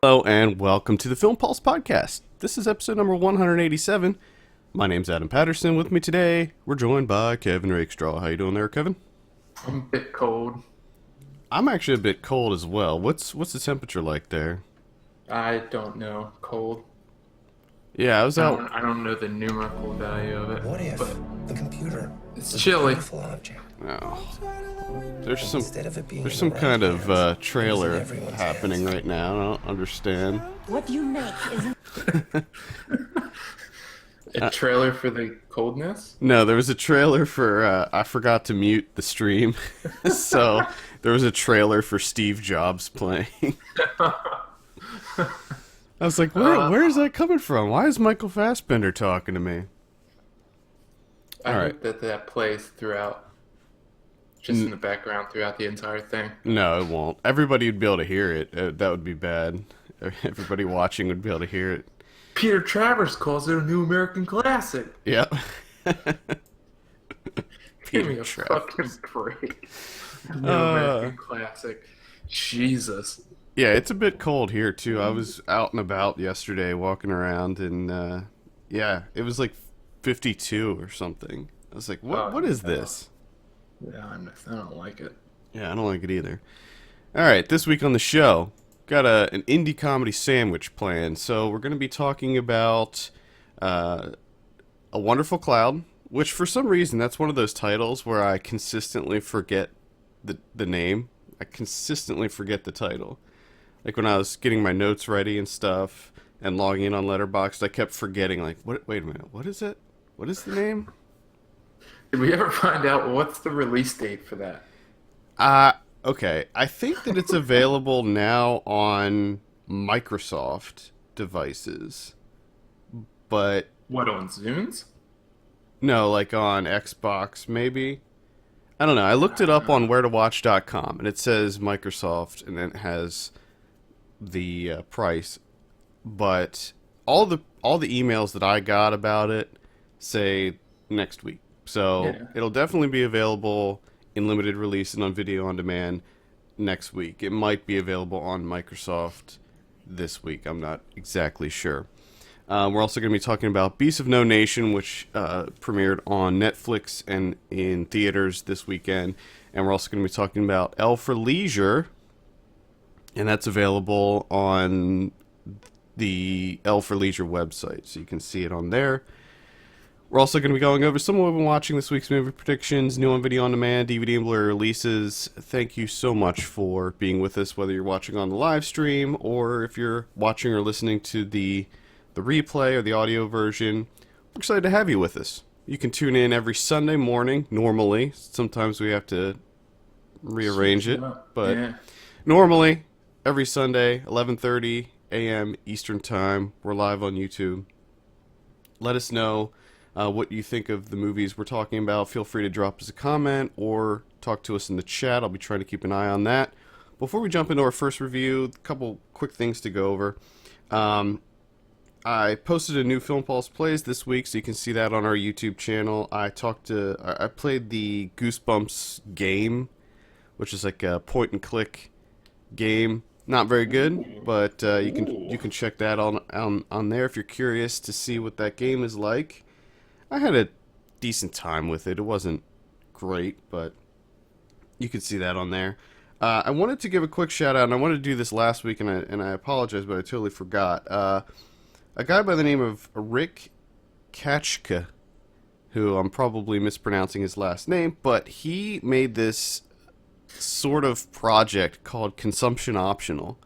Hello and welcome to the Film Pulse podcast. This is episode number 187. My name's Adam Patterson. With me today, we're joined by Kevin Rakestraw. How you doing there, Kevin? I'm a bit cold. I'm actually a bit cold as well. What's the temperature like there? I don't know. Cold. Yeah, I was I out. don't know the numerical value of it. What if but the computer it's was a chilly. beautiful object? Oh, Instead of it being there's in some the right kind hands, of it was trailer in everyone's happening hands. right now. I don't understand. What you make isn't A trailer for the coldness? No, there was a trailer for. I forgot to mute the stream, so there was a trailer for Steve Jobs playing. I was like, where is that coming from? Why is Michael Fassbender talking to me? I All think that plays throughout. Just in the background throughout the entire thing. No, it won't. Everybody would be able to hear it. That would be bad. Everybody watching would be able to hear it. Peter Travers calls it a new American classic. Yep. Give me Peter a Travers. fucking break. New American classic. Jesus. Yeah, it's a bit cold here too. I was out and about yesterday walking around and yeah, it was like 52 or something. I was like, what is this? Yeah, I don't like it. Yeah, I don't like it either. All right, this week on the show, got an indie comedy sandwich planned. So we're going to be talking about A Wonderful Cloud, which for some reason that's one of those titles where I consistently forget the name. I consistently forget the title. Like when I was getting my notes ready and stuff and logging in on Letterboxd, I kept forgetting. Like, wait a minute, what is it? What is the name? Did we ever find out what's the release date for that? Okay. I think that it's available now on Microsoft devices. But What, on Zunes? no, like on Xbox maybe. I don't know. I looked it up on wheretowatch.com and it says Microsoft and then it has the price. But all the emails that I got about it say next week. So Yeah. it'll definitely be available in limited release and on video on demand next week. It might be available on Microsoft this week. I'm not exactly sure. We're also going to be talking about Beasts of No Nation, which premiered on Netflix and in theaters this weekend. And we're also going to be talking about L for Leisure, and that's available on the L for Leisure website, so you can see it on there. We're also going to be going over some of what we've been watching this week's movie predictions, new on video on demand, DVD and Blu-ray releases. Thank you so much for being with us, whether you're watching on the live stream or if you're watching or listening to the replay or the audio version. We're excited to have you with us. You can tune in every Sunday morning, normally. Sometimes we have to rearrange it, but Yeah. normally every Sunday, 11:30 a.m. Eastern Time. We're live on YouTube. Let us know what you think of the movies we're talking about. Feel free to drop us a comment or talk to us in the chat. I'll be trying to keep an eye on that. Before we jump into our first review, a couple quick things to go over. I posted a new Film Pulse Plays this week, so you can see that on our YouTube channel. I played the Goosebumps game, which is like a point-and-click game. Not very good, but you can check that on there if you're curious to see what that game is like. I had a decent time with it. It wasn't great, but you can see that on there. I wanted to give a quick shout out, and I wanted to do this last week, and I apologize, but I totally forgot. A guy by the name of Rick Kachka, who I'm probably mispronouncing his last name, but he made this sort of project called Consumption Optional.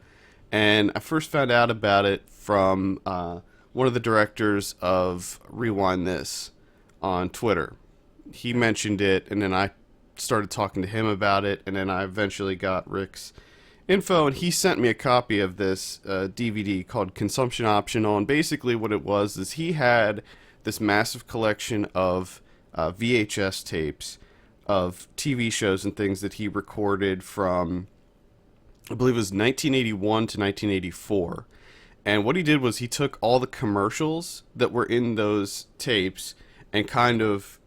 And I first found out about it from one of the directors of Rewind This on Twitter. He mentioned it, and then I started talking to him about it, and then I eventually got Rick's info, and he sent me a copy of this DVD called Consumption Optional. And basically what it was is he had this massive collection of VHS tapes of TV shows and things that he recorded from, I believe it was 1981 to 1984. And what he did was he took all the commercials that were in those tapes and kind of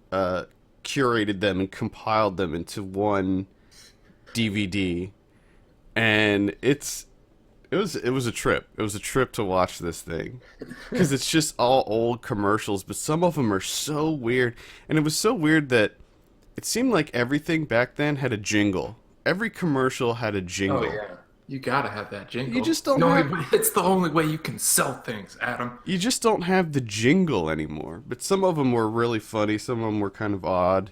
curated them and compiled them into one DVD. And it's It was a trip. It was a trip to watch this thing because it's just all old commercials, but some of them are so weird, and it was so weird that it seemed like everything back then had a jingle. Every commercial had a Oh jingle. yeah. You gotta have that jingle. You just don't The only have way- It's the only way you can sell things, Adam. you just don't have the jingle anymore. But some of them were really funny. Some of them were kind of odd,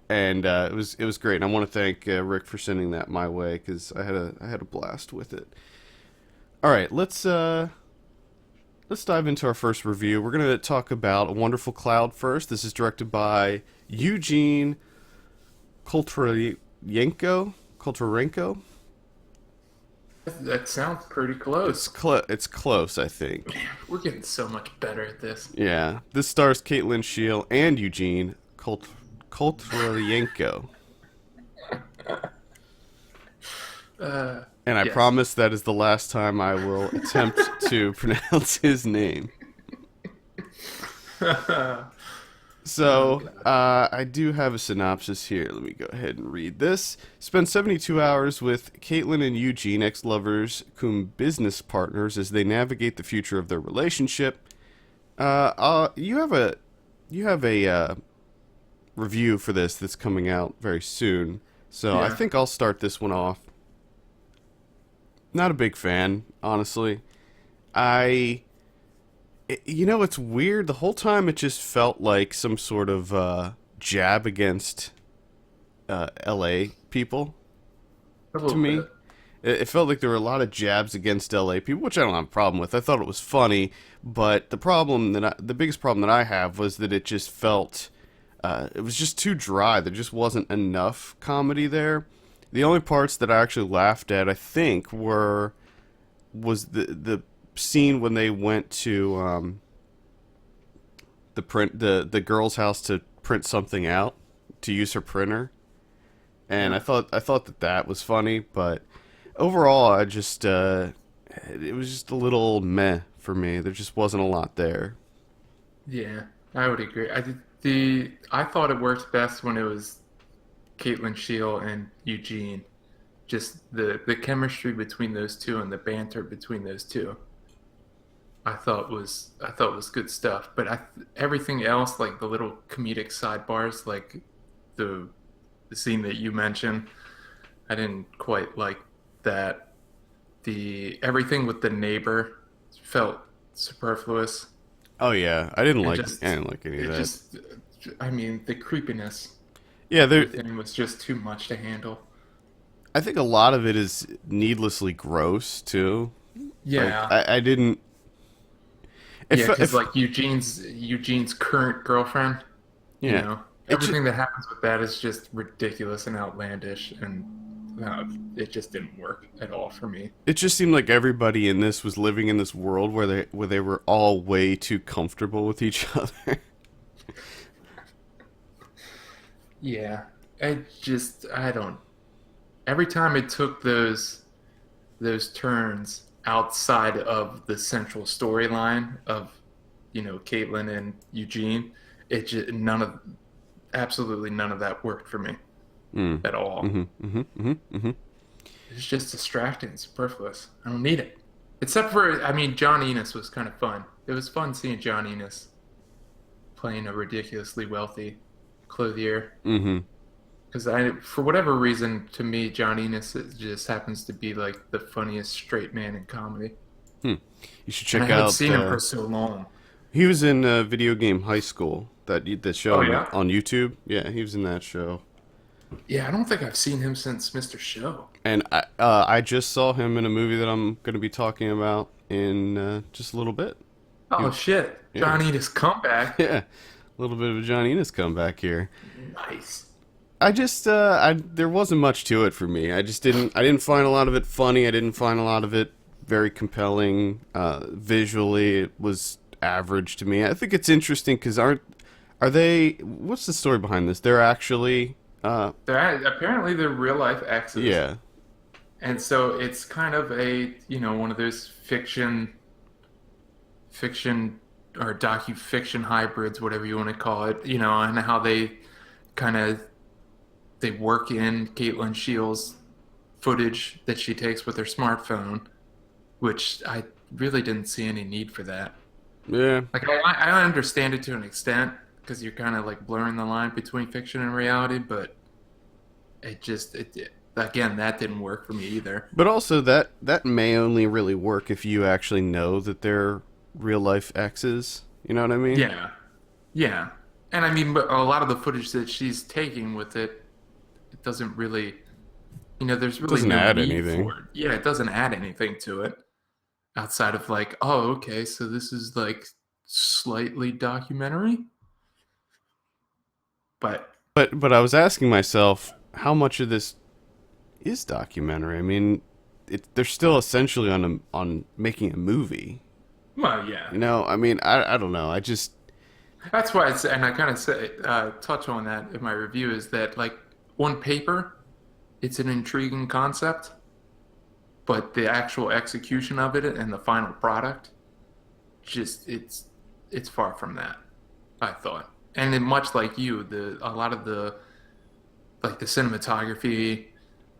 and it was great. And I want to thank Rick for sending that my way because I had a blast with it. All right, let's dive into our first review. We're gonna talk about A Wonderful Cloud first. This is directed by Eugene Kulturenko. That sounds pretty close. It's close, I think. We're getting so much better at this. Yeah, this stars Caitlin Scheel and Eugene Kulturenko. And I Yes. promise that is the last time I will attempt to pronounce his name. So, I do have a synopsis here. Let me go ahead and read this. Spend 72 hours with Caitlin and Eugene, ex-lovers, cum business partners, as they navigate the future of their relationship. You have a review for this that's coming out very soon. So I Yeah. think I'll start this one off. Not a big fan, honestly. It's weird. The whole time it just felt like some sort of jab against LA people A to little me. bit. It felt like there were a lot of jabs against LA people, which I don't have a problem with. I thought it was funny, but the biggest problem that I have was that it just felt it was just too dry. There just wasn't enough comedy there. The only parts that I actually laughed at, I think, was the scene when they went to the girl's house to print something out to use her printer, and I thought that was funny, but overall I just it was just a little meh for me. There just wasn't a lot there. Yeah, I would agree. I thought it worked best when it was Caitlin Scheel and Eugene. Just the chemistry between those two and the banter between those two. I thought was good stuff. But everything else, like the little comedic sidebars, like the the scene that you mentioned, I didn't quite like that. The everything with the neighbor felt superfluous. Oh yeah, It just I didn't like any of it that. just I mean the creepiness Yeah, there. within was just too much to handle. I think a lot of it is needlessly gross too. Like Yeah. I didn't. Yeah, because If like Eugene's current girlfriend, you yeah, know, it just, everything that happens with that is just ridiculous and outlandish, and it just didn't work at all for me. it just seemed like everybody in this was living in this world where they were all way too comfortable with each other. Yeah, I don't. Every time it took those turns outside of the central storyline of, Caitlin and Eugene, it just absolutely none of that worked for me Mm. at all. Mm-hmm. It's just distracting and superfluous. I don't need it. Except for, I mean, John Enos was kind of fun. It was fun seeing John Enos playing a ridiculously wealthy clothier. Mm-hmm. Because for whatever reason, to me, John Enos just happens to be like the funniest straight man in comedy. Hmm. You should And I check haven't out. seen him for so long. He was in Video Game High School. That show Oh, yeah? on YouTube. Yeah, he was in that show. Yeah, I don't think I've seen him since Mr. Show. And I just saw him in a movie that I'm going to be talking about in just a little bit. Oh, shit. Yeah. John Enos comeback. Yeah, a little bit of a John Enos comeback here. Nice. There wasn't much to it for me. I didn't find a lot of it funny. I didn't find a lot of it very compelling. Visually, it was average to me. I think it's interesting because are they? What's the story behind this? They're actually, Apparently, they're real life exes. yeah, And so it's kind of one of those fiction or docu-fiction hybrids, whatever you want to call it, and how they work in Caitlin Shields' footage that she takes with her smartphone which I really didn't see any need for that. Yeah. Like I understand it to an extent because you're kind of like blurring the line between fiction and reality, but it again that didn't work for me either. But also that may only really work if you actually know that they're real life exes. You know what I mean? Yeah, yeah, and I mean, but a lot of the footage that she's taking with it, it doesn't really, there's really Doesn't no add need anything. for it. Yeah, it doesn't add anything to it outside of like, oh, okay, so this is like slightly documentary, but But I was asking myself how much of this is documentary. I mean, they're still essentially on making a movie. well, yeah. You know, I mean, I don't know. I just That's why it's, and I kind of say, touch on that in my review is that like on paper, it's an intriguing concept, but the actual execution of it and the final product, just it's far from that. I thought, and then much like you, the a lot of the like the cinematography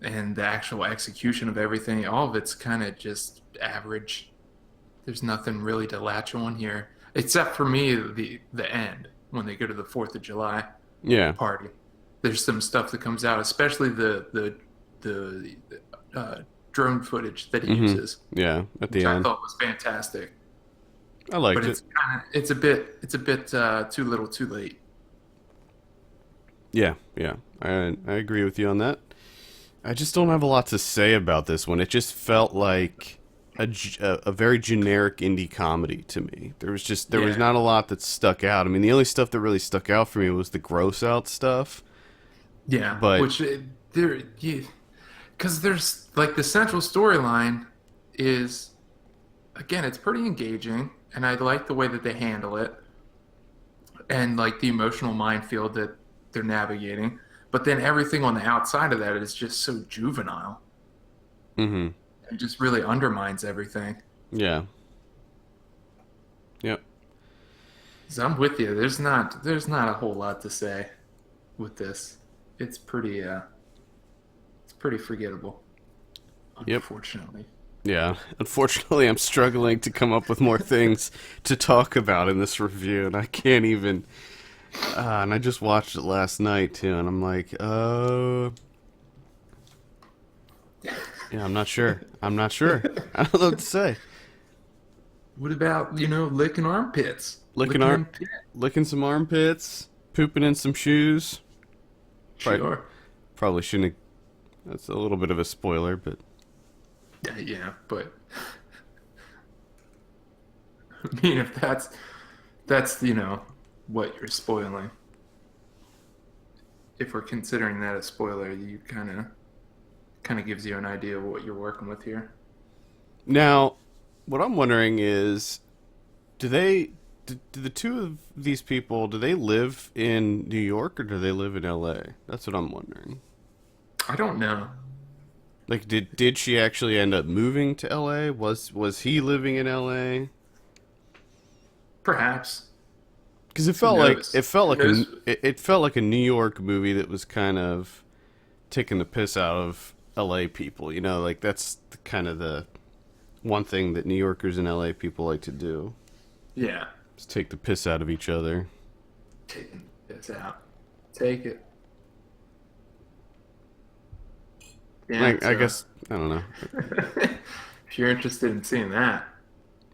and the actual execution of everything, all of it's kind of just average. There's nothing really to latch on here, except for me the end when they go to the Fourth of July yeah. party. There's some stuff that comes out, especially the drone footage that he uses, Yeah, at the which I end. thought was fantastic. I liked But it. it's a bit too little, too late. Yeah, yeah. I agree with you on that. I just don't have a lot to say about this one. It just felt like a very generic indie comedy to me. There was Yeah, not a lot that stuck out. I mean, the only stuff that really stuck out for me was the gross out stuff. yeah. But Which there, because there's like the central storyline is again, it's pretty engaging, and I like the way that they handle it, and like the emotional minefield that they're navigating. But then everything on the outside of that is just so juvenile. mhm. It just really undermines everything. Yeah. Yep. So I'm with you. There's not a whole lot to say with this. It's pretty it's pretty forgettable, Yep. unfortunately. Yeah. Unfortunately, I'm struggling to come up with more things to talk about in this review, and I can't even. And I just watched it last night too, and I'm like, yeah, I'm not sure. I'm not sure. I don't know what to say. What about, licking armpits? Licking Licking them arm, licking some armpits, pooping in some shoes. Probably, Sure. probably shouldn't. That's a little bit of a spoiler, but Yeah, but I mean if that's what you're spoiling. If we're considering that a spoiler, you kind of gives you an idea of what you're working with here. now, what I'm wondering is, do the two of these people, do they live in New York or do they live in L.A.? That's what I'm wondering. I don't know. Like, did she actually end up moving to L.A.? Was he living in L.A.? Perhaps. Because Who knows? Who knows? It felt like a New York movie that was kind of taking the piss out of L.A. people. You know, like that's kind of the one thing that New Yorkers and L.A. people like to do Yeah. is take the piss out of each other. Taking this out. Take it. Yeah, I guess I don't know. if you're interested in seeing that,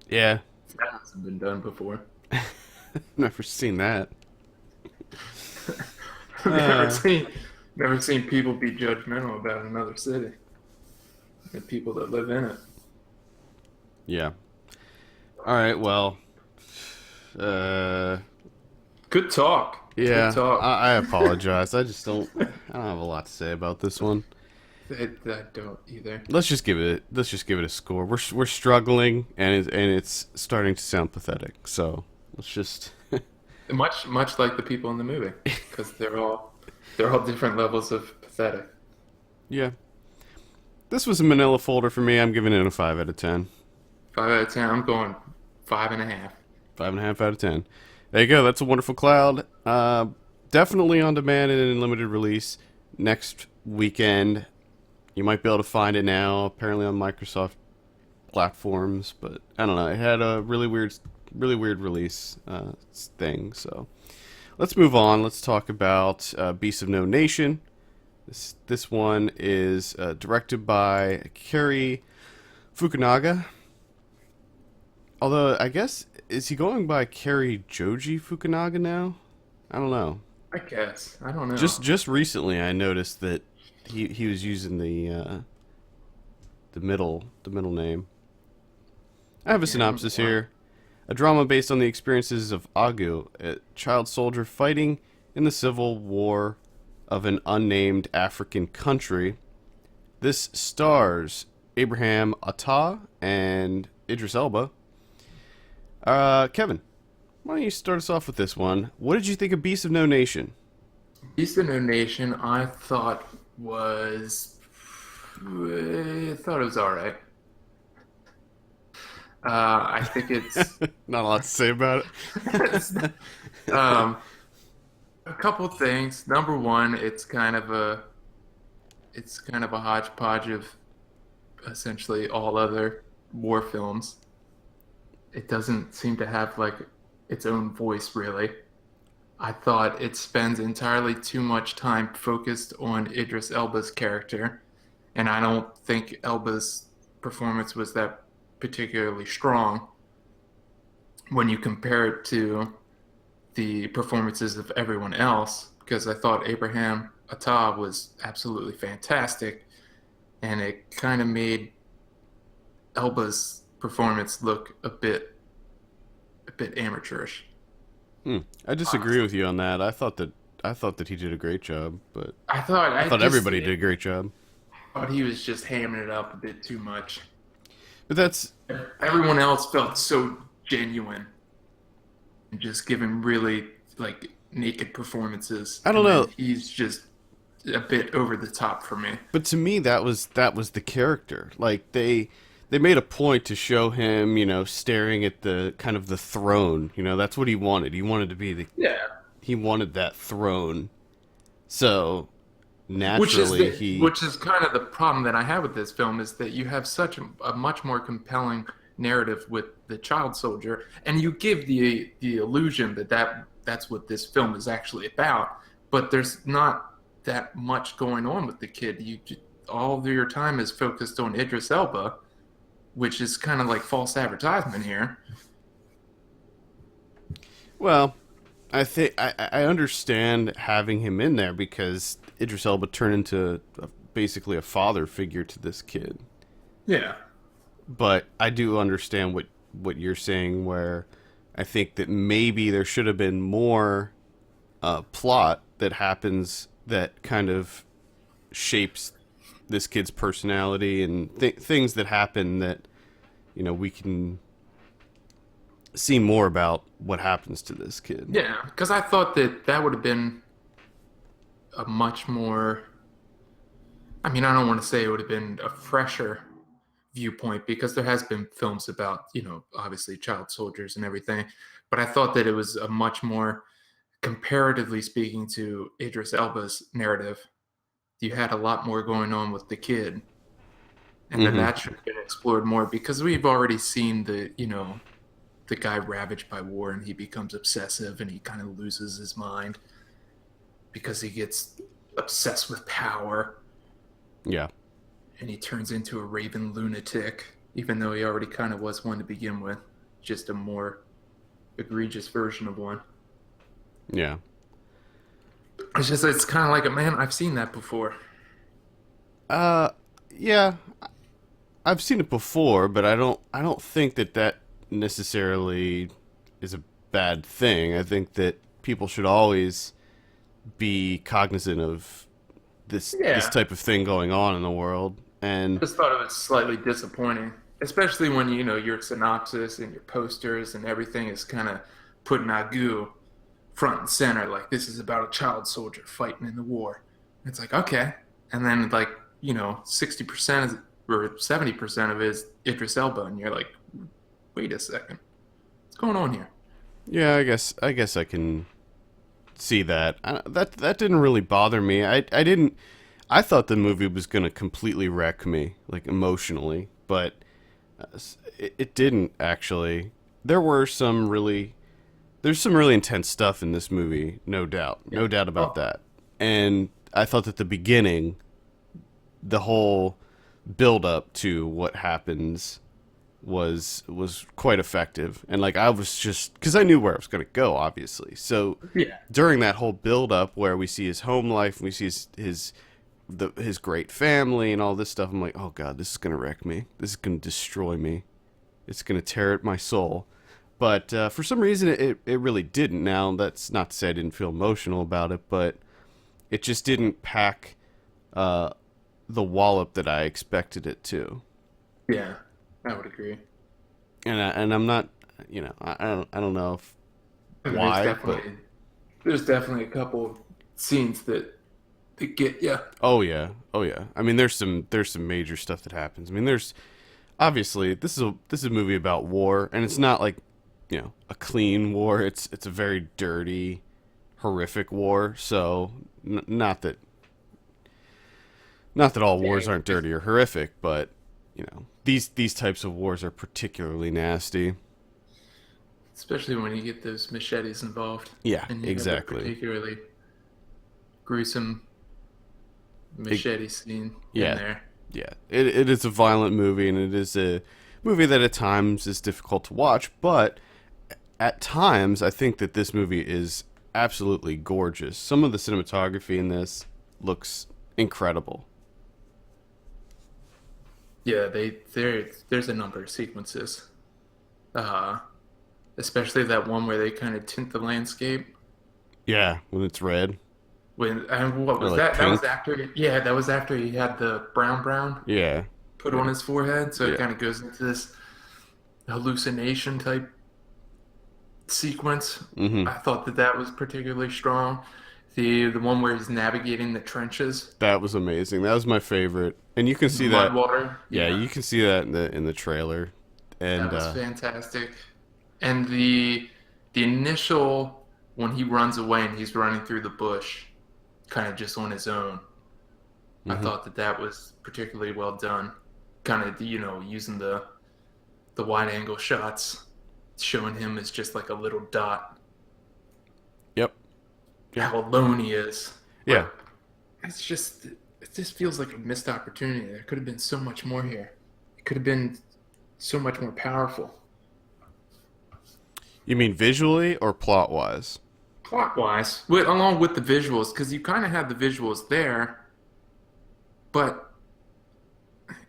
Yeah, that hasn't been done before. never seen that. never seen never seen people be judgmental about another city and people that live in it. Yeah. All right. Well. Good talk. Yeah. Good talk. I apologize. I just don't. I don't have a lot to say about this one. I don't either. Let's just give it. Let's just give it a score. We're struggling, and it's starting to sound pathetic. So let's just. Much like the people in the movie, because they're all different levels of pathetic. Yeah. This was a Manila folder for me. I'm giving it a 5 out of 10. 5 out of 10. I'm going 5.5. 5.5 out of 10. There you go. That's A Wonderful Cloud. Definitely on demand and in limited release next weekend. You might be able to find it now, apparently on Microsoft platforms, but I don't know. It had a really weird release thing. So let's move on. Let's talk about Beasts of No Nation. This one is directed by Cary Fukunaga. Although I guess is he going by Cary Joji Fukunaga now? I don't know. I guess. I don't know. Just recently, I noticed that he was using the middle name. I have a synopsis here. A drama based on the experiences of Agu, a child soldier fighting in the civil war of an unnamed African country. This stars Abraham Attah and Idris Elba. Kevin, why don't you start us off with this one? What did you think of Beast of No Nation? Beast of No Nation, I thought it was all right. I think it's Not a lot to say about it. a couple things. Number one, it's kind of a hodgepodge of essentially all other war films. It doesn't seem to have like its own voice really. I thought it spends entirely too much time focused on Idris Elba's character, and I don't think Elba's performance was that particularly strong when you compare it to the performances of everyone else, because I thought Abraham Attah was absolutely fantastic, and it kind of made Elba's performance look a bit amateurish. I disagree with you on that. I thought that he did a great job, but I thought everybody did a great job. Thought he was just hamming it up a bit too much. But that's Everyone else felt so genuine and just giving really like naked performances. I don't know. He's just a bit over the top for me. But to me, that was the character. Like they made a point to show him, staring at the kind of the throne. That's what he wanted. He wanted to be he wanted that throne. So naturally, which is kind of the problem that I have with this film, is that you have such a much more compelling narrative with the child soldier, and you give the illusion that's what this film is actually about. But there's not that much going on with the kid. All of your time is focused on Idris Elba, which is kind of like false advertisement here. Well, I think I understand having him in there because Idris Elba turned into basically a father figure to this kid. Yeah. But I do understand what you're saying, where I think that maybe there should have been more plot that happens that kind of shapes this kid's personality and things that happen that we can see more about what happens to this kid. Yeah, because I thought that would have been a much more, I mean, I don't want to say it would have been a fresher viewpoint, because there has been films about, obviously child soldiers and everything, but I thought that it was a much more, comparatively speaking to Idris Elba's narrative, you had a lot more going on with the kid, and then that should have been explored more, because we've already seen the guy ravaged by war, and he becomes obsessive, and he kind of loses his mind because he gets obsessed with power. Yeah. And he turns into a raving lunatic, even though he already kind of was one to begin with, just a more egregious version of one. Yeah. It's kind of like, man, I've seen that before. Yeah. I've seen it before, but I don't think that necessarily is a bad thing. I think that people should always be cognizant of this type of thing going on in the world. And I just thought it was slightly disappointing, especially when your synopsis and your posters and everything is kind of putting Agu front and center, like this is about a child soldier fighting in the war. It's like, okay, and then 60% or 70% of it is Idris Elba, and you're like, wait a second, what's going on here? yeah, I guess I can see that. That didn't really bother me. I thought the movie was gonna completely wreck me, like emotionally, but It didn't actually. There were some really there's some really intense stuff in this movie, no doubt. Yeah. No doubt about Oh, that. And I thought that the beginning, the whole build up to what happens was quite effective. And like I was just cuz I knew where I was going to go obviously. So yeah. during that whole build up where we see his home life, and we see his great family and all this stuff, I'm like, "Oh god, this is going to wreck me. This is going to destroy me. It's going to tear at my soul." But for some reason, it really didn't. Now, that's not to say I didn't feel emotional about it, but it just didn't pack the wallop that I expected it to. Yeah. I would agree. And I'm not, I don't know if, I mean, why, but there's definitely a couple scenes that get you. oh yeah, oh yeah. I mean, there's some major stuff that happens. I mean, there's obviously this is a movie about war, and it's not like a clean war. It's a very dirty, horrific war. So not that all wars aren't dirty or horrific, but these types of wars are particularly nasty. Especially when you get those machetes involved. Yeah, And you have that exactly. particularly gruesome machete scene Yeah, in there. yeah. It is a violent movie, and it is a movie that at times is difficult to watch, but at times I think that this movie is absolutely gorgeous. Some of the cinematography in this looks incredible. Yeah, there's a number of sequences. Uh, Especially that one where they kind of tint the landscape. Yeah, when it's red When and what or was like that? That was pink. after. Yeah, that was after he had the brown Yeah, put on his forehead. So it yeah. kind of goes into this hallucination type sequence. Mm-hmm. I thought that was particularly strong. The one where he's navigating the trenches, That was amazing. That was my favorite, and you can the see mud that. water. Yeah, Yeah, you can see that in the trailer, that and was fantastic. And the initial when he runs away and he's running through the bush, kind of just on his own. I mhm. thought that was particularly well done. Kind of using the wide angle shots, showing him as just like a little dot. Yep, yep, How alone he is. yeah. But it just feels like a missed opportunity. There could have been so much more here. It could have been so much more powerful. You mean visually or plot wise? Plot wise, along with the visuals, because you kind of have the visuals there, but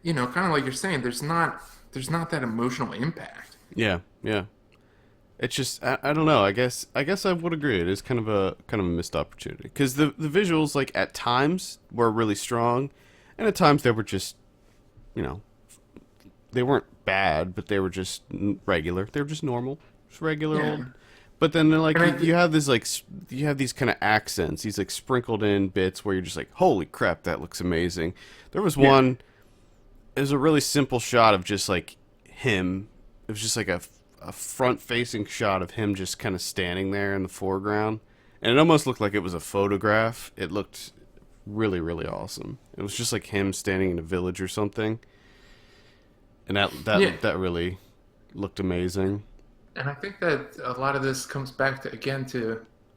kind of like you're saying, there's not that emotional impact. Yeah, yeah. It's just I don't know. I guess I would agree. It is kind of a missed opportunity because the visuals like at times were really strong, and at times they were just you know they weren't bad, but they were just regular. They were just normal, just regular Yeah, old. But then they're like and you have this like you have these kind of accents, these like sprinkled in bits where you're just like, holy crap, that looks amazing. There was yeah, one. It was a really simple shot of just like him. It was just like a front facing shot of him just kind of standing there in the foreground, and it almost looked like it was a photograph. It looked really really awesome. It was just like him standing in a village or something, and that yeah. that really looked amazing. And I think that a lot of this comes back to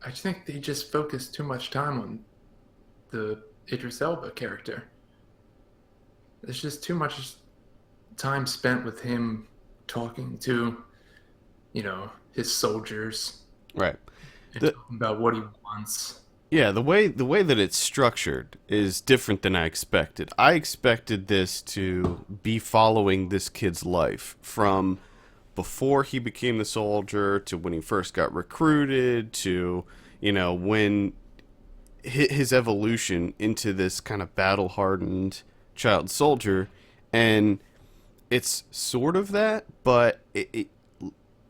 I just think they just focus too much time on the Idris Elba character. There's just too much time spent with him talking to, his soldiers Right. and The talking about what he wants. Yeah, the way that it's structured is different than I expected. I expected this to be following this kid's life from before he became the soldier to when he first got recruited to when his evolution into this kind of battle-hardened child soldier, and it's sort of that, but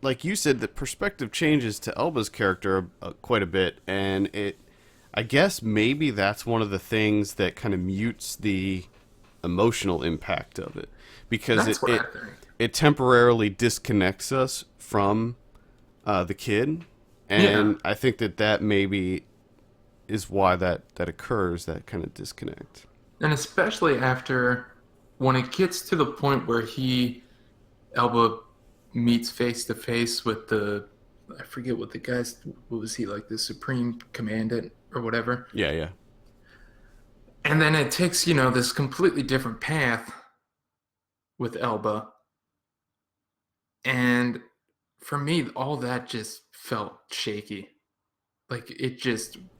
like you said, the perspective changes to Elba's character quite a bit, and I guess maybe that's one of the things that kind of mutes the emotional impact of it because That's what I think. it temporarily disconnects us from the kid, Yeah. and I think that maybe is why that occurs, that kind of disconnect. And especially after when it gets to the point where he Elba meets face to face with I forget what what was he, like the Supreme Commandant or whatever. Yeah, yeah. And then it takes, this completely different path with Elba. And for me, all that just felt shaky. Like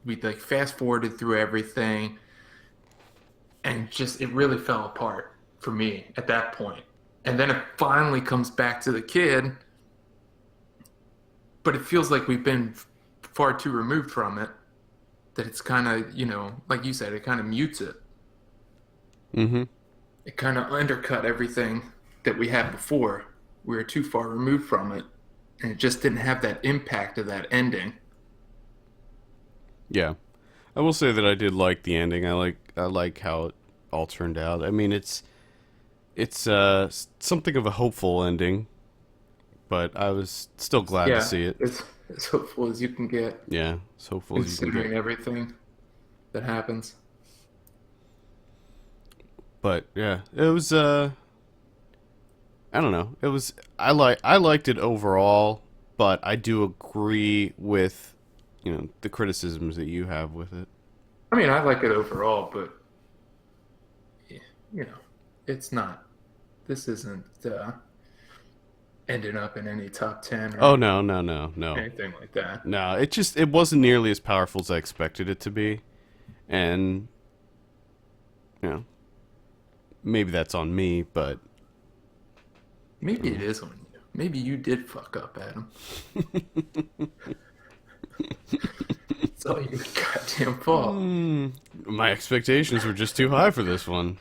we like fast forwarded through everything and it really fell apart for me at that point. And then it finally comes back to the kid, but it feels like we've been far too removed from it, that it's kind of, like you said, it kind of mutes it. Mm-hmm. It kind of undercut everything that we had before. We were too far removed from it, and it just didn't have that impact of that ending. Yeah. I will say that I did like the ending. I like how it all turned out. I mean, it's something of a hopeful ending, but I was still glad to see it. It's as hopeful as you can get. Yeah, as hopeful as you can Considering get. everything that happens. But yeah, it was I don't know. It was I liked it overall, but I do agree with the criticisms that you have with it. I mean, I like it overall, but you know, it's not. This isn't ending up in any top 10 or Oh no. anything like that. No, it wasn't nearly as powerful as I expected it to be. And maybe that's on me, but Maybe it is on you. Maybe you did fuck up, Adam. It's all your goddamn fault. My expectations were just too high for this one.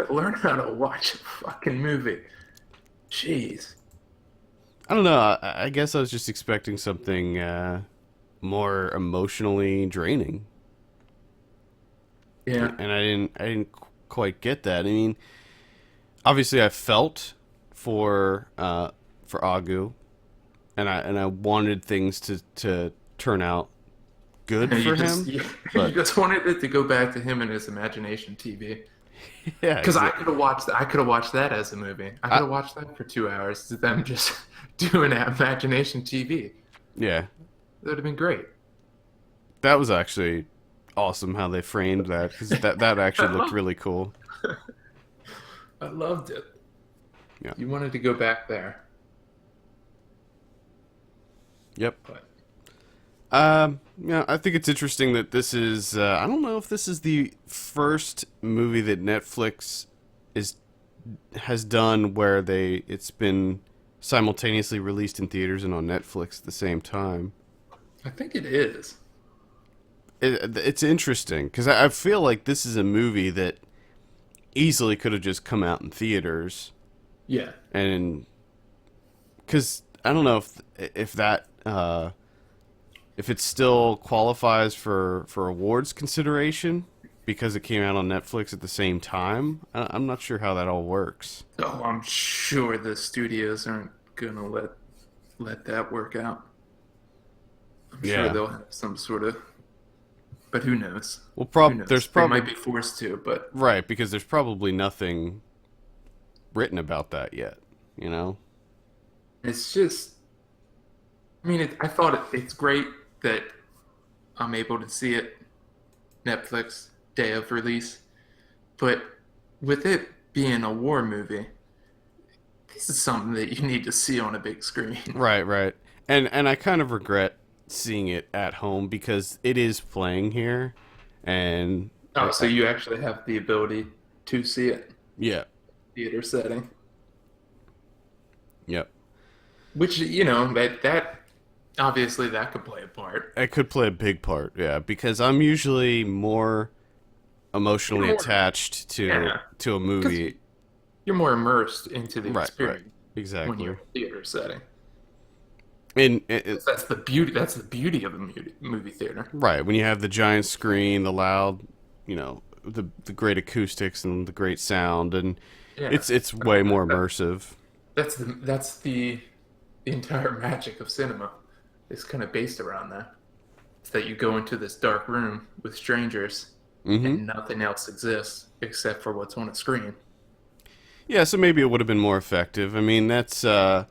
Learn how to watch a fucking movie. Jeez. I don't know. I guess I was just expecting something more emotionally draining. Yeah. And I didn't quite get that. I mean, obviously I felt for Agu, and I wanted things to turn out good for him. You But just wanted it to go back to him and his imagination TV. yeah, Because I could have watched that as a movie. I could have watched that for 2 hours to them just doing imagination TV. yeah, That would have been great. that was actually awesome how they framed that, because that actually looked really cool. I loved it. Yeah. You wanted to go back there. Yep. But Yeah, I think it's interesting that this is. I don't know if this is the first movie that Netflix has done where it's been simultaneously released in theaters and on Netflix at the same time. I think it is. It's interesting because I feel like this is a movie that easily could have just come out in theaters, Yeah. and because I don't know if that if it still qualifies for awards consideration because it came out on Netflix at the same time. I'm not sure how that all works. Oh, I'm sure the studios aren't gonna let that work out. I'm Yeah. sure they'll have some sort of. But who knows? Well, Who knows? there's They probably might be forced to, but right, because there's probably nothing written about that yet. it's just. I mean, I thought it's great that I'm able to see it Netflix day of release, but with it being a war movie, this is something that you need to see on a big screen. Right. And I kind of regret seeing it at home because it is playing here, and Oh, so you actually have the ability to see it yeah, theater setting, yep. which that obviously that could play a part. It could play a big part, yeah, because I'm usually more emotionally attached to a movie. You're more immersed into the Right, experience exactly. when you're in a theater setting. And That's the beauty. That's the beauty of a movie theater. right, when you have the giant screen, the loud, the great acoustics and the great sound, and Yeah. it's way more immersive. That's the entire magic of cinema. It's kind of based around that. It's that you go into this dark room with strangers Mm-hmm. and nothing else exists except for what's on a screen. Yeah, so maybe it would have been more effective. I mean, that's there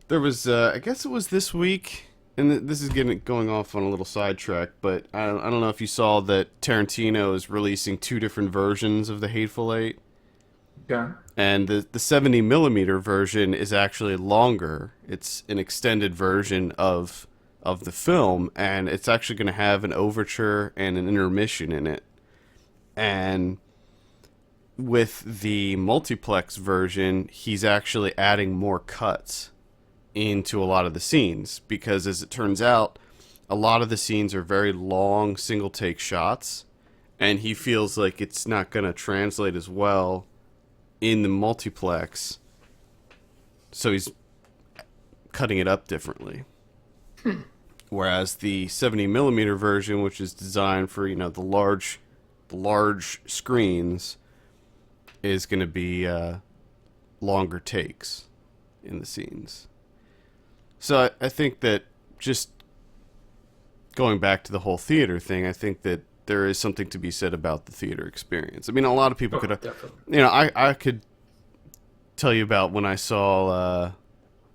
was I guess it was this week, and this is getting going off on a little sidetrack, but I don't know if you saw that Tarantino is releasing two different versions of the Hateful Eight. Yeah. And the 70 millimeter version is actually longer. It's an extended version of the film, and it's actually going to have an overture and an intermission in it. And with the multiplex version, he's actually adding more cuts into a lot of the scenes because, as it turns out, a lot of the scenes are very long single take shots, and he feels like it's not going to translate as well in the multiplex, so he's cutting it up differently. Whereas the 70 millimeter version, which is designed for the large screens, is going to be longer takes in the scenes. So I think that, just going back to the whole theater thing, I think that there is something to be said about the theater experience. I mean, a lot of people could, I could tell you about when I saw,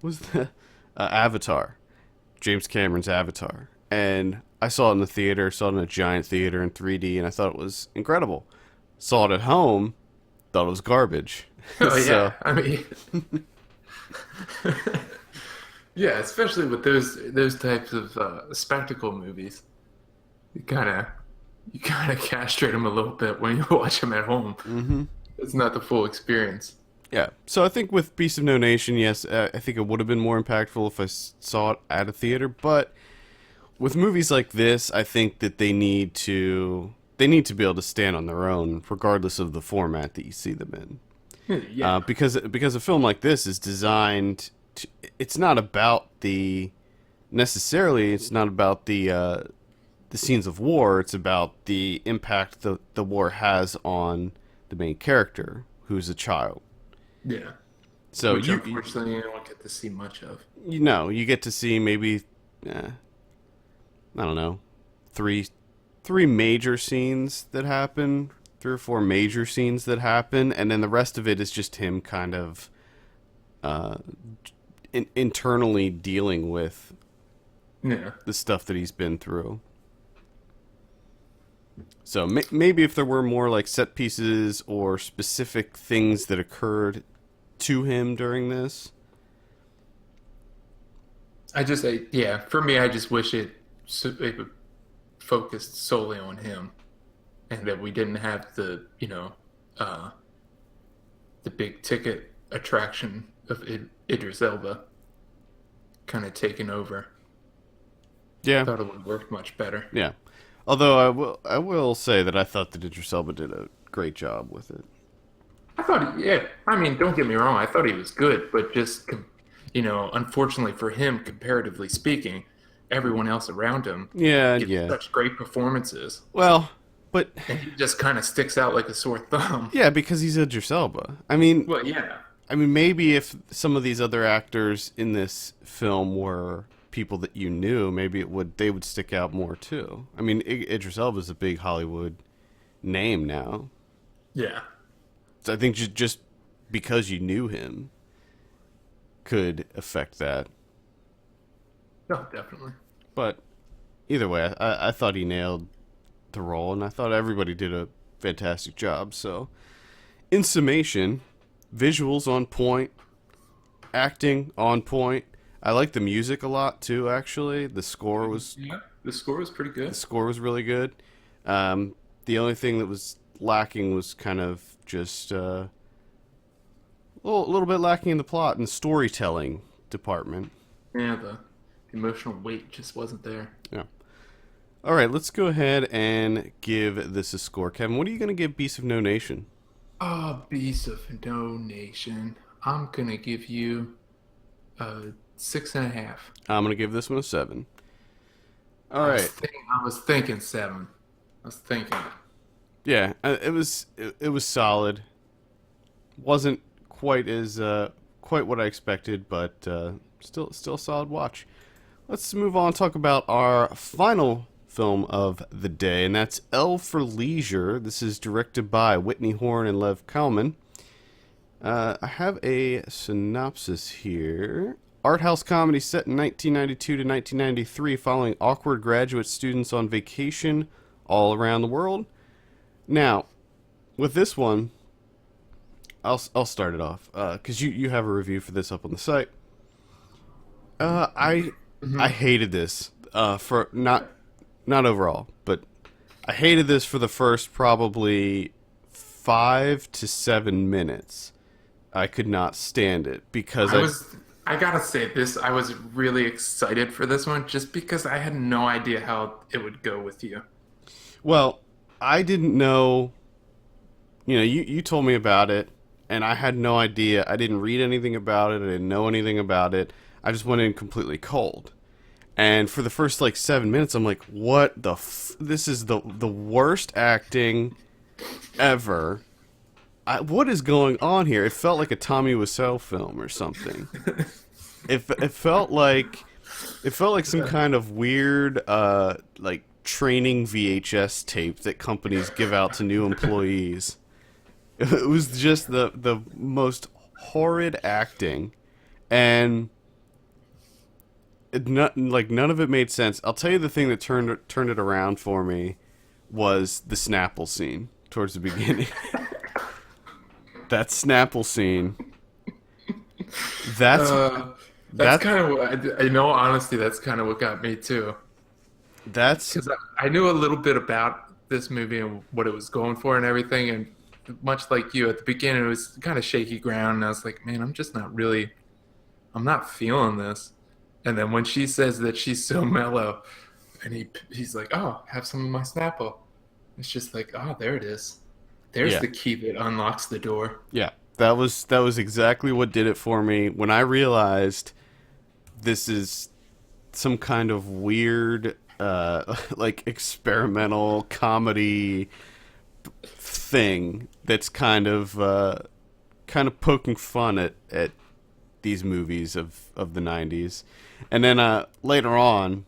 what was the Avatar, James Cameron's Avatar, and I saw it in the theater, saw it in a giant theater in 3D, and I thought it was incredible. Saw it at home, thought it was garbage. Oh yeah, I mean, yeah, especially with those types of spectacle movies, you kind of castrate them a little bit when you watch them at home. Mm-hmm. It's not the full experience. Yeah, so I think with Beast of No Nation, yes, I think it would have been more impactful if I saw it at a theater. But with movies like this, I think that they need to be able to stand on their own, regardless of the format that you see them in. Yeah, Because a film like this is designed to, it's not about the scenes of war. It's about the impact the war has on the main character, who's a child. yeah. So Which unfortunately you don't get to see much of. You get to see maybe, I don't know, three major scenes that happen, 3 or 4 major scenes that happen, and then the rest of it is just him kind of internally dealing with the stuff that he's been through. So maybe if there were more like set pieces or specific things that occurred to him during this. For me, I just wish it would focused solely on him, and that we didn't have the big ticket attraction of Idris Elba kind of taking over. Yeah, I thought it would have worked much better. Yeah, although I will say that I thought that Idris Elba did a great job with it. I thought, I mean, don't get me wrong, I thought he was good, but just, unfortunately for him, comparatively speaking, everyone else around him gives such great performances. Well, but... And he just kind of sticks out like a sore thumb. Yeah, because he's Idris Elba. I mean... Well, yeah. I mean, maybe if some of these other actors in this film were people that you knew, maybe they would stick out more, too. I mean, Idris Elba's a big Hollywood name now. Yeah. So I think just because you knew him could affect that. No, definitely. But either way, I thought he nailed the role, and I thought everybody did a fantastic job. So, in summation, visuals on point, acting on point. I like the music a lot too. Actually, the score was pretty good. The score was really good. The only thing that was lacking was kind of just a little bit lacking in the plot and storytelling department. Yeah, the emotional weight just wasn't there. Yeah. All right, let's go ahead and give this a score. Kevin, what are you going to give Beast of No Nation? Beast of No Nation. I'm going to give you a 6.5. I'm going to give this one a 7. All right. I was thinking 7. I was thinking. Yeah, it was solid. Wasn't quite what I expected, but still a solid watch. Let's move on and talk about our final film of the day, and that's L for Leisure. This is directed by Whitney Horn and Lev Kalman. I have a synopsis here. Art house comedy set in 1992 to 1993 following awkward graduate students on vacation all around the world. Now, with this one, I'll start it off because you have a review for this up on the site. I hated this for not overall, but I hated this for the first probably 5 to 7 minutes. I could not stand it because I gotta say this, I was really excited for this one just because I had no idea how it would go with you. well, I didn't know. You told me about it, and I had no idea. I didn't read anything about it. I didn't know anything about it. I just went in completely cold. And for the first like 7 minutes, I'm like, "What the? This is the worst acting ever. What is going on here?" It felt like a Tommy Wiseau film or something. It felt like some kind of weird like training VHS tape that companies give out to new employees. It was just the most horrid acting, and none of it made sense. I'll tell you the thing that turned it around for me was the Snapple scene towards the beginning. That Snapple scene. That's kind of what, in all honesty, that's kind of what got me too. That's Because I knew a little bit about this movie and what it was going for and everything, and much like you, at the beginning it was kind of shaky ground, and I was like, man, I'm not feeling this. And then when she says that she's so mellow, and he's like, oh, have some of my Snapple. It's just like, oh, there it is. There's Yeah. the key that unlocks the door. Yeah, that was exactly what did it for me when I realized this is some kind of weird like experimental comedy thing that's kind of poking fun at these movies of the 90s. And then later on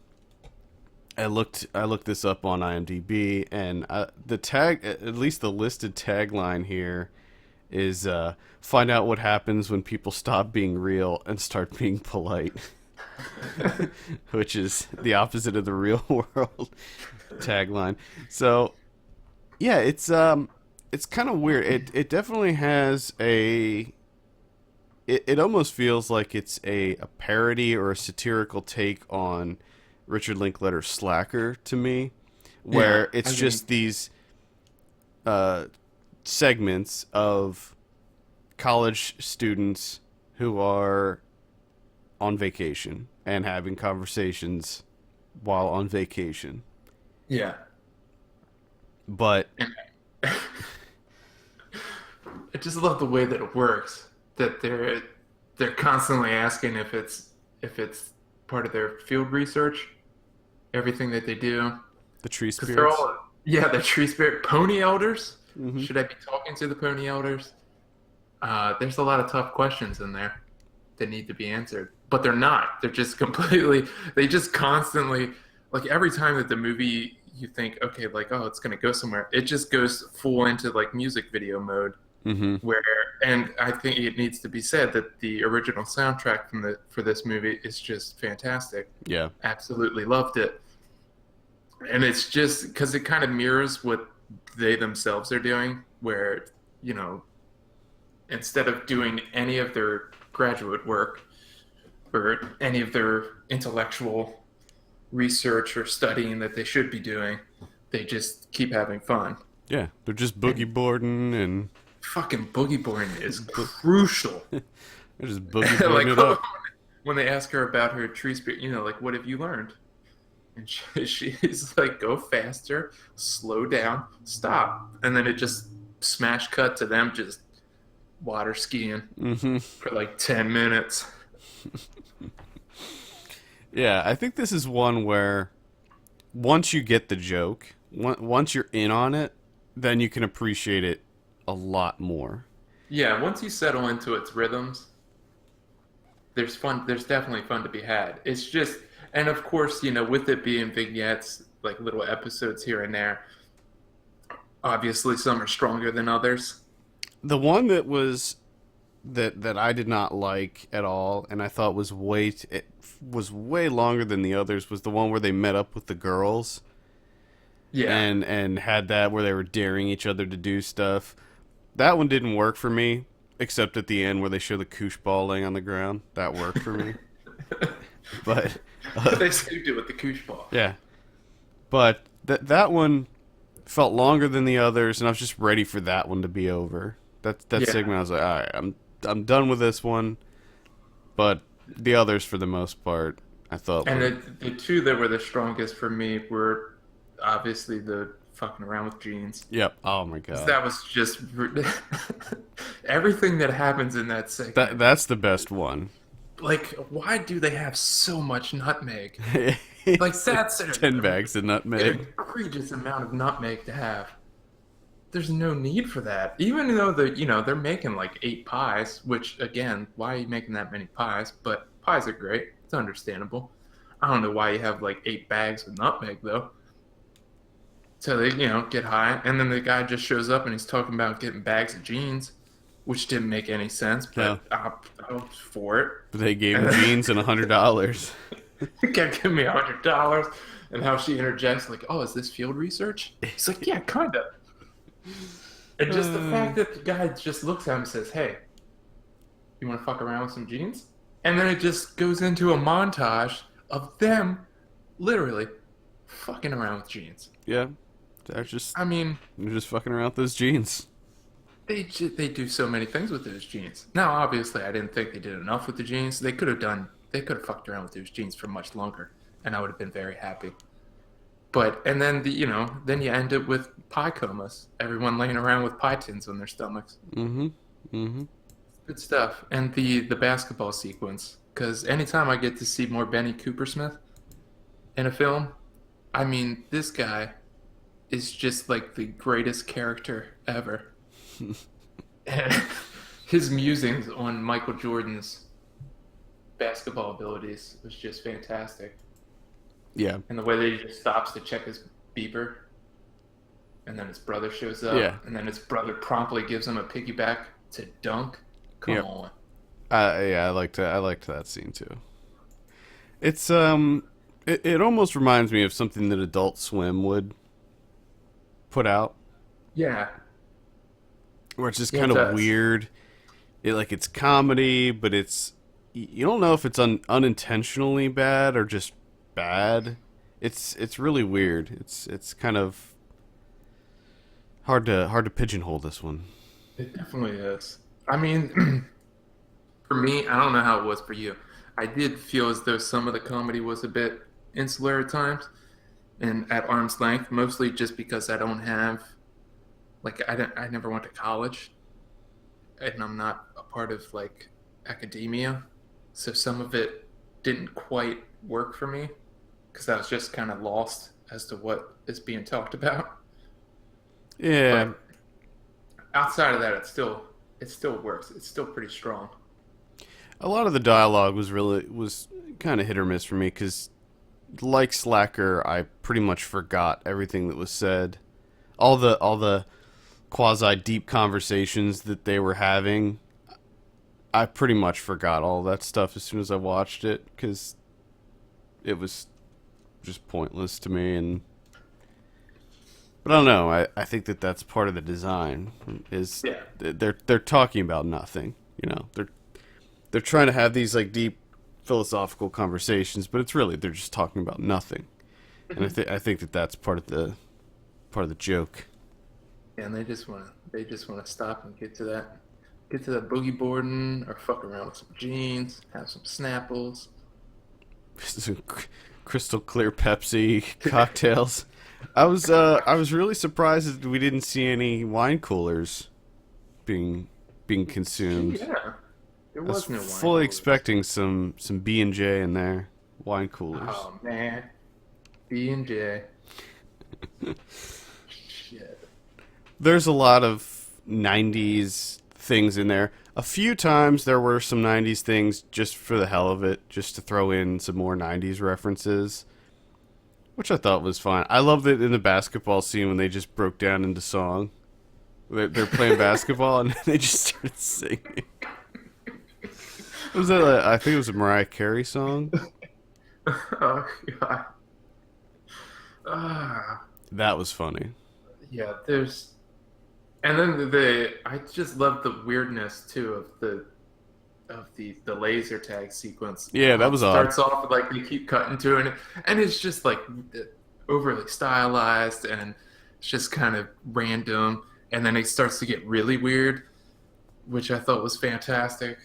I looked this up on IMDb, and the tag, at least the listed tagline here, is find out what happens when people stop being real and start being polite, which is the opposite of the real world tagline. So, yeah, it's kind of weird. It definitely has a. It almost feels like it's a parody or a satirical take on Richard Linklater's Slacker to me, where it's just these segments of college students who are on vacation and having conversations while on vacation. Yeah. But I just love the way that it works. That they're constantly asking if it's part of their field research, everything that they do. the tree 'Cause spirits. they're all, yeah, the tree spirit pony elders. Mhm. Should I be talking to the pony elders? There's a lot of tough questions in there that need to be answered, but they're not. They're just completely. They just constantly, like every time that the movie you think, okay, like oh, it's gonna go somewhere, it just goes full into like music video mode. Mhm. Where, and I think it needs to be said that the original soundtrack for this movie is just fantastic. Yeah. Absolutely loved it. And it's just because it kind of mirrors what they themselves are doing, where, instead of doing any of their graduate work or any of their intellectual research or studying that they should be doing, they just keep having fun. Yeah. They're just boogie boarding and Fucking boogie boarding is crucial. they're just boogie boarding Like it up. when they ask her about her tree spirit, like what have you learned? And she's like, go faster, slow down, stop. And then it just smash cut to them just water skiing Mhm. for like 10 minutes. Yeah, I think this is one where once you get the joke, once you're in on it, then you can appreciate it a lot more. Yeah, once you settle into its rhythms, there's fun. There's definitely fun to be had. It's just, and of course, with it being vignettes, like little episodes here and there, obviously some are stronger than others. The one that was that I did not like at all, and I thought was it was way longer than the others, was the one where they met up with the girls Yeah. and had that where they were daring each other to do stuff. That one didn't work for me, except at the end where they show the koosh ball laying on the ground. That worked for me. But They saved it with the koosh ball. yeah, but that one felt longer than the others, and I was just ready for that one to be over. That Yeah. segment, I was like, all right, I'm done with this one. But the others, for the most part, I thought. And Were, the two that were the strongest for me were obviously the fucking around with jeans. yep. Oh my god. That was just everything that happens in that segment. That's the best one. Like, why do they have so much nutmeg? Like, that's 10 bags of an nutmeg. egregious amount of nutmeg to have. There's no need for that. Even though they're making like 8 pies, which again, why are you making that many pies? But pies are great. It's understandable. I don't know why you have like 8 bags of nutmeg though. So they, get high, and then the guy just shows up and he's talking about getting bags of jeans, which didn't make any sense, but I was for it. But they gave him jeans and $100. He kept giving me $100, and how she interjects like, "Oh, is this field research?" He's like, "Yeah, kind of." And just the fact that the guy just looks at him and says, "Hey, you want to fuck around with some jeans?" And then it just goes into a montage of them literally fucking around with jeans. Yeah, they're just fucking around with those jeans. They do so many things with those jeans. Now, obviously, I didn't think they did enough with the jeans. They could have fucked around with those jeans for much longer, and I would have been very happy. But and then then you end up with pie comas. Everyone laying around with pie tins on their stomachs. Mm-hmm. Mm-hmm. Good stuff. And the basketball sequence, because anytime I get to see more Benny Coopersmith in a film, I mean, this guy is just like the greatest character ever. And his musings on Michael Jordan's basketball abilities was just fantastic. Yeah. And the way that he just stops to check his beeper, and then his brother shows up, Yeah. and then his brother promptly gives him a piggyback to dunk. Come on. Yeah, I liked that scene too. It's it almost reminds me of something that Adult Swim would put out, Yeah. where it's just Yeah, kind it of does. weird. It's comedy, but you don't know if it's unintentionally bad or just bad. It's really weird. It's kind of hard to pigeonhole this one. It definitely is. I mean, for me, I don't know how it was for you. I did feel as though some of the comedy was a bit insular at times and at arm's length, mostly just because I don't have, I never went to college, and I'm not a part of like academia, so some of it didn't quite work for me because I was just kind of lost as to what is being talked about. Yeah. But outside of that, it still works. It's still pretty strong. A lot of the dialogue was kind of hit or miss for me because, like Slacker, I pretty much forgot everything that was said. All the quasi deep conversations that they were having, I pretty much forgot all that stuff as soon as I watched it because it was just pointless to me. But I don't know. I think that's part of the design. Is Yeah. they're talking about nothing. They're trying to have these like deep philosophical conversations, but they're just talking about nothing. And I think that's part of the joke. And they just want to stop and get to that boogie boarding or fuck around with some jeans, have some Snapples. Some crystal clear Pepsi cocktails. I was really surprised that we didn't see any wine coolers being consumed. Yeah, there I was was no wine. fully coolers. expecting some B&J in there, wine coolers. Oh man, B&J. Shit. There's a lot of 90s things in there. A few times there were some 90s things just for the hell of it, just to throw in some more 90s references, which I thought was fine. I loved it in the basketball scene when they just broke down into song. They're playing basketball and they just started singing. Was that? I think it was a Mariah Carey song. Oh god. Ah, That was funny. yeah. And then I just love the weirdness too of the laser tag sequence. Yeah, that It was odd. starts off with, like, they keep cutting to it, and it's just like overly stylized, and it's just kind of random, and then it starts to get really weird, which I thought was fantastic.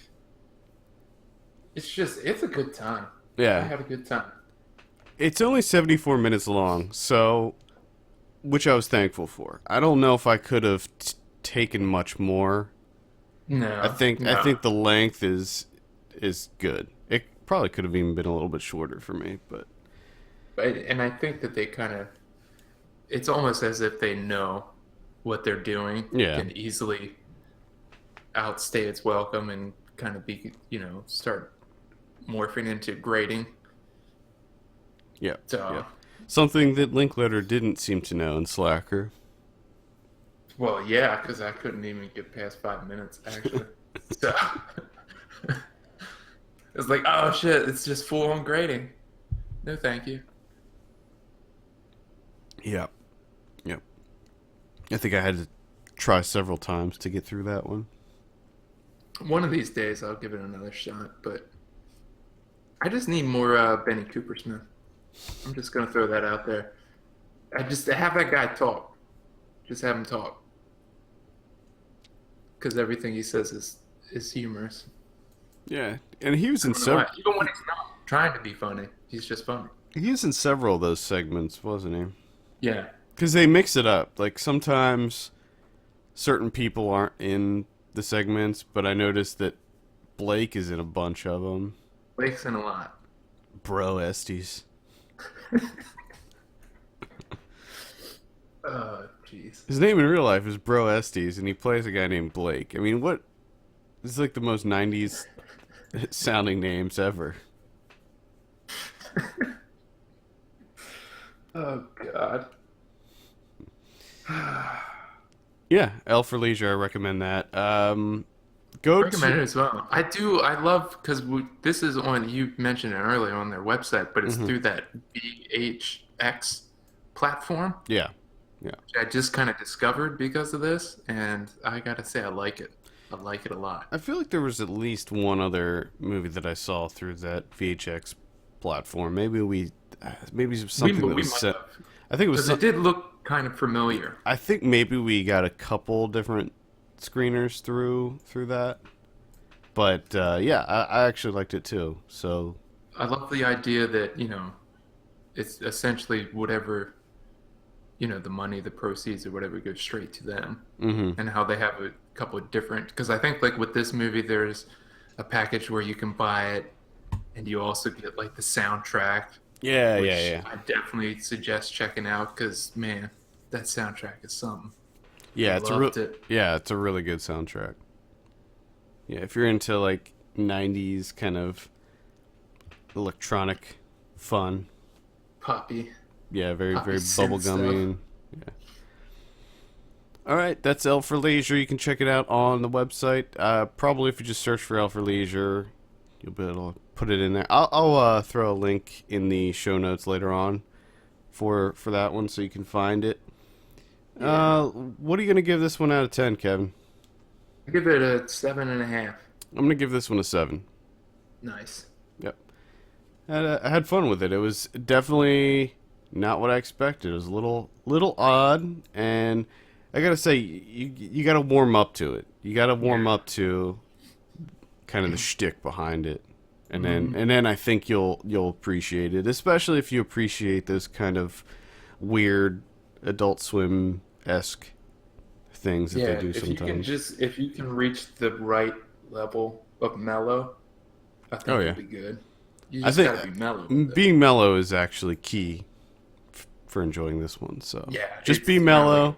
It's a good time. I Yeah, had a good time. it's only 74 minutes long, so which I was thankful for. I don't know if I could have taken much more. I No, think I no. think the length is good. It probably could have even been a little bit shorter for me, but And I think that they kind of, it's almost as if they know what they're doing, yeah, can easily outstay its welcome and kind of start morphing into grading. yeah, So, yeah. Something that Linkletter didn't seem to know in Slacker. well, yeah, because I couldn't even get past 5 minutes, actually. So, it's like, oh shit, it's just full on grading. No, thank you. Yep, yep. I think I had to try several times to get through that one. One of these days, I'll give it another shot, but I just need more Benny Cooper Smith. I'm just gonna throw that out there. I just have that guy talk. Just have him talk, because everything he says is humorous. Yeah, and he was I in don't know why. several. Even when he's not trying to be funny, he's just funny. He was in several of those segments, wasn't he? Yeah, Because they mix it up. Like sometimes certain people aren't in the segments, but I noticed that Blake is in a bunch of them. Blake's in a lot. Bro Estes. Oh, jeez. His name in real life is Bro Estes, and he plays a guy named Blake. I mean, what? This is like the most 90s sounding names ever. Oh God. Yeah, L for Leisure, I recommend that. Go Recommend it to. as well. I do. I love because this is on. You mentioned it earlier on their website, but it's Mhm. through that VHX platform, Yeah, yeah. which I just kind of discovered because of this, and I gotta say, I like it. I like it a lot. I feel like there was at least one other movie that I saw through that VHX platform. Maybe it was something that We was must set. have, I think it was. because it did look kind of familiar. I think maybe we got a couple different screeners through that, but yeah, I actually liked it too. So I love the idea that it's essentially whatever the money, the proceeds, or whatever goes straight to them, hmm and how they have a couple of different. Because I think, like, with this movie, there's a package where you can buy it, and you also get like the soundtrack, yeah, which yeah, yeah, I definitely suggest checking out. Because man, that soundtrack is something. yeah. I It's loved it. it's a really good soundtrack. Yeah, if you're into like '90s kind of electronic fun, Poppy, yeah, very poppy very synth stuff. bubblegummy. And, yeah. All right, that's L for Leisure. You can check it out on the website. Probably if you just search for L for Leisure, you'll be able to put it in there. I'll throw a link in the show notes later on for that one, so you can find it. Yeah. What are you gonna give this one out of 10, Kevin? I give it a 7.5. I'm gonna give this one a 7. Nice. Yep. I had fun with it. It was definitely not what I expected. It was a little odd, and I gotta say, you gotta warm up to it. You gotta warm Yeah. up to kind of the shtick behind it, and Mhm. then I think you'll appreciate it, especially if you appreciate those kind of weird Adult Swim esque things that Yeah, they do if you can sometimes. if you can reach the right level of mellow, I think Oh you'll yeah, be good. You I just think gotta be mellow with it. being mellow is actually key for enjoying this one. So Yeah, just it's be not mellow. like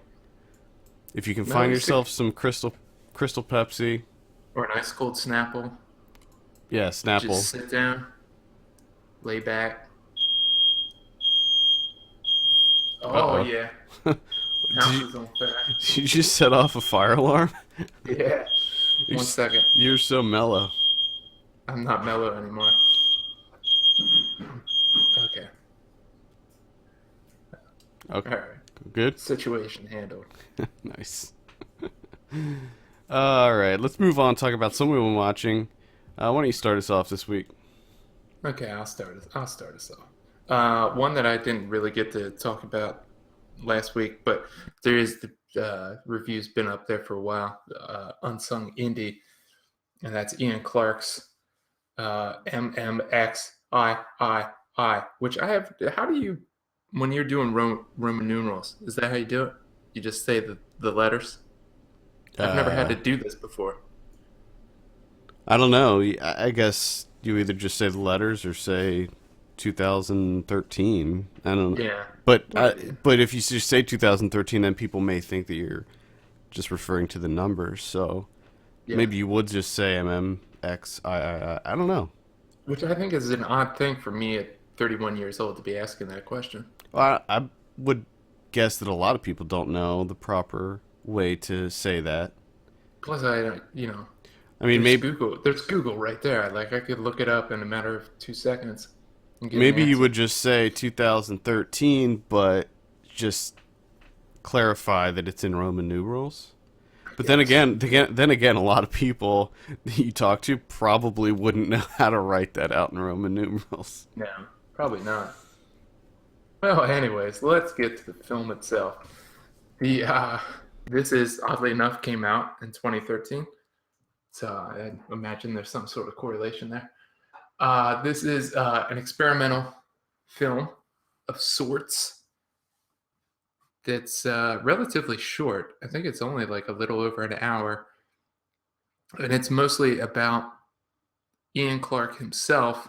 If you can mellow find is yourself some crystal Pepsi, or an ice cold Snapple. yeah, Snapple. Just sit down, lay back. Oh Uh yeah, oh. house Did you, is on fire. did you just set off a fire alarm? Yeah. You're, One s- second. you're so mellow. I'm not mellow anymore. Okay. Okay, All right. good. Situation handled. Nice. All right, let's move on. Talk about something we've been watching. Why don't you start us off this week? Okay, I'll start us off. One that I didn't really get to talk about last week, but there is the review's been up there for a while. Unsung Indie, and that's Ian Clark's MMXIII, which I have. How do you, when you're doing Roman numerals, is that how you do it? You just say the letters? I've never had Uh, to do this before. I don't know. I guess you either just say the letters or say 2013. I don't know. Yeah. But Well, but if you just say 2013, then people may think that you're just referring to the numbers. So yeah. maybe you would just say MMXIII. I don't know. Which I think is an odd thing for me at 31 years old to be asking that question. Well, I would guess that a lot of people don't know the proper way to say that. Plus, I don't, I mean, maybe There's Google right there. Like I could look it up in a matter of 2 seconds and get an maybe you answer. would just say 2013, but just clarify that it's in Roman numerals. But then Yes. again, a lot of people that you talk to probably wouldn't know how to write that out in Roman numerals. No, probably not. Well, anyways, let's get to the film itself. The This is oddly enough came out in 2013, so I imagine there's some sort of correlation there. This is an experimental film of sorts that's relatively short. I think it's only like a little over an hour, and it's mostly about Ian Clark himself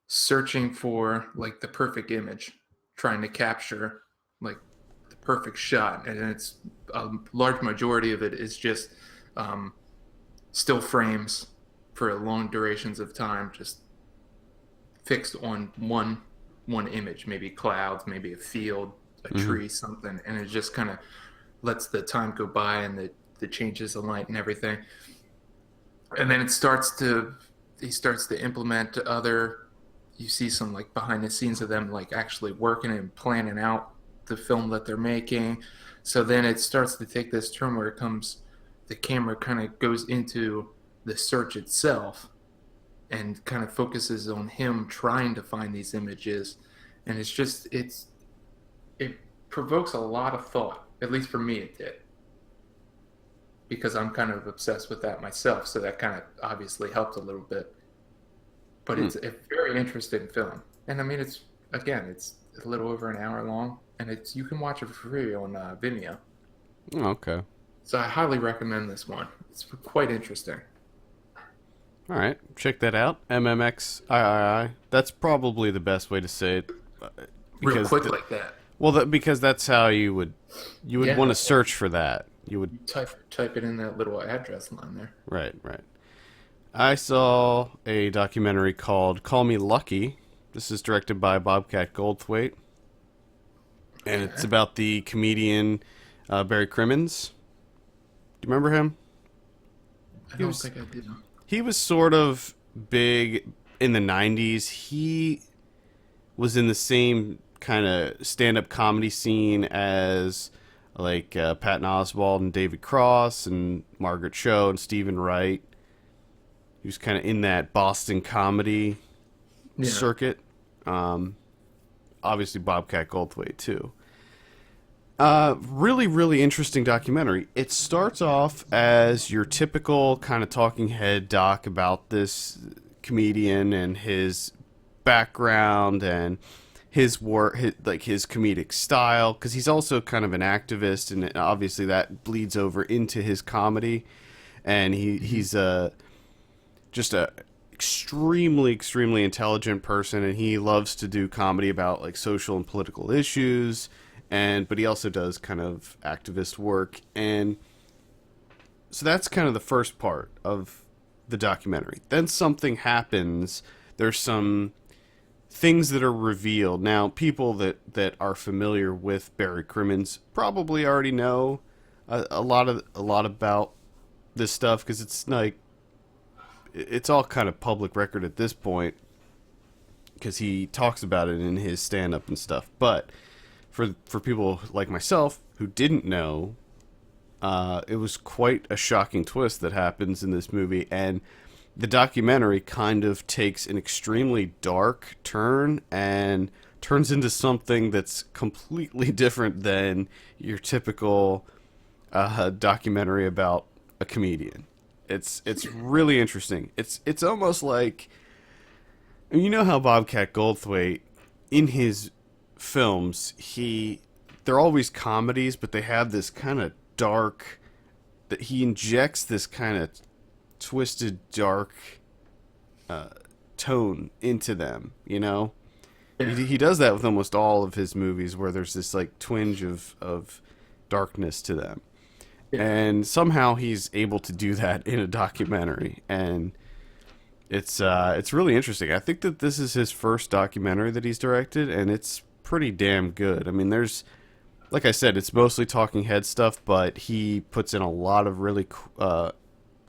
searching for like the perfect image, trying to capture like the perfect shot, and it's a large majority of it is just still frames for long durations of time, just fixed on one image, maybe clouds, maybe a field, a Hmm. tree, something, and it just kind of lets the time go by and the changes of light and everything. And then he starts to implement other, you see some like behind the scenes of them like actually working and planning out the film that they're making. So then it starts to take this turn where the camera kind of goes into the search itself and kind of focuses on him trying to find these images. And it provokes a lot of thought. At least for me, it did, because I'm kind of obsessed with that myself. So that kind of obviously helped a little bit. But Hmm. it's a very interesting film, and I mean, it's a little over an hour long, and you can watch it for free on Vimeo. Oh, okay. So I highly recommend this one. It's quite interesting. All right. Check that out. MMXIII. That's probably the best way to say it, Real because quick like that. because that's how you would Yeah, want to search for that. You would you type it in that little address line there. right. I saw a documentary called "Call Me Lucky." This is directed by Bobcat Goldthwait, and it's Okay. about the comedian Barry Crimmins. Do you remember him? I He don't was think I do. he was sort of big in the '90s. He was in the same kind of stand-up comedy scene as like Patton Oswalt and David Cross and Margaret Cho and Stephen Wright. He was kind of in that Boston comedy Yeah. circuit. Um, Obviously, Bobcat Goldthwait too. Really, really interesting documentary. It starts off as your typical kind of talking head doc about this comedian and his background and his work, his comedic style, because he's also kind of an activist, and obviously that bleeds over into his comedy. And he's just a extremely intelligent person, and he loves to do comedy about like social and political issues, but he also does kind of activist work. And so that's kind of the first part of the documentary. Then something happens. There's some things that are revealed. Now, people that are familiar with Barry Crimmins probably already know a lot about this stuff, because it's like it's all kind of public record at this point because he talks about it in his stand-up and stuff. But for people like myself who didn't know, it was quite a shocking twist that happens in this movie, and the documentary kind of takes an extremely dark turn and turns into something that's completely different than your typical documentary about a comedian. It's really interesting. It's almost like, you know how Bobcat Goldthwait in his films, they're always comedies, but they have this kind of dark, that he injects this kind of twisted dark tone into them, you know. He does that with almost all of his movies, where there's this like twinge of darkness to them. Yeah. And somehow he's able to do that in a documentary, and it's really interesting. I think that this is his first documentary that he's directed, and it's pretty damn good. I mean, there's, like I said, it's mostly talking head stuff, but he puts in a lot of really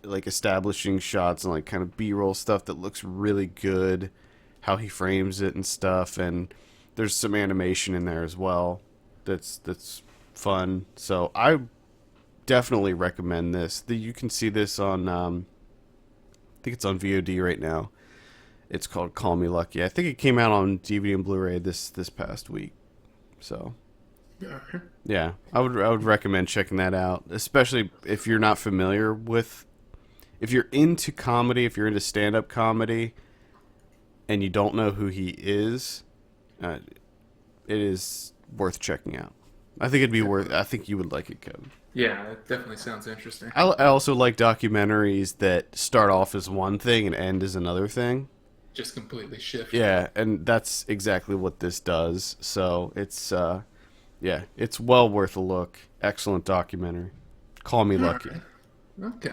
like establishing shots and like kind of B-roll stuff that looks really good, how he frames it and stuff, and there's some animation in there as well that's fun. So I definitely recommend this. You can see this on I think it's on VOD right now. It's called Call Me Lucky. I think it came out on DVD and Blu-ray this past week. So yeah, I would recommend checking that out, especially if you're not familiar with, if you're into comedy, if you're into stand-up comedy and you don't know who he is, it is worth checking out. I think I think you would like it, Kevin. Yeah, it definitely sounds interesting. I also like documentaries that start off as one thing and end as another thing. Just completely shift. Yeah, and that's exactly what this does. So it's yeah, it's well worth a look. Excellent documentary. Call Me Lucky. Okay.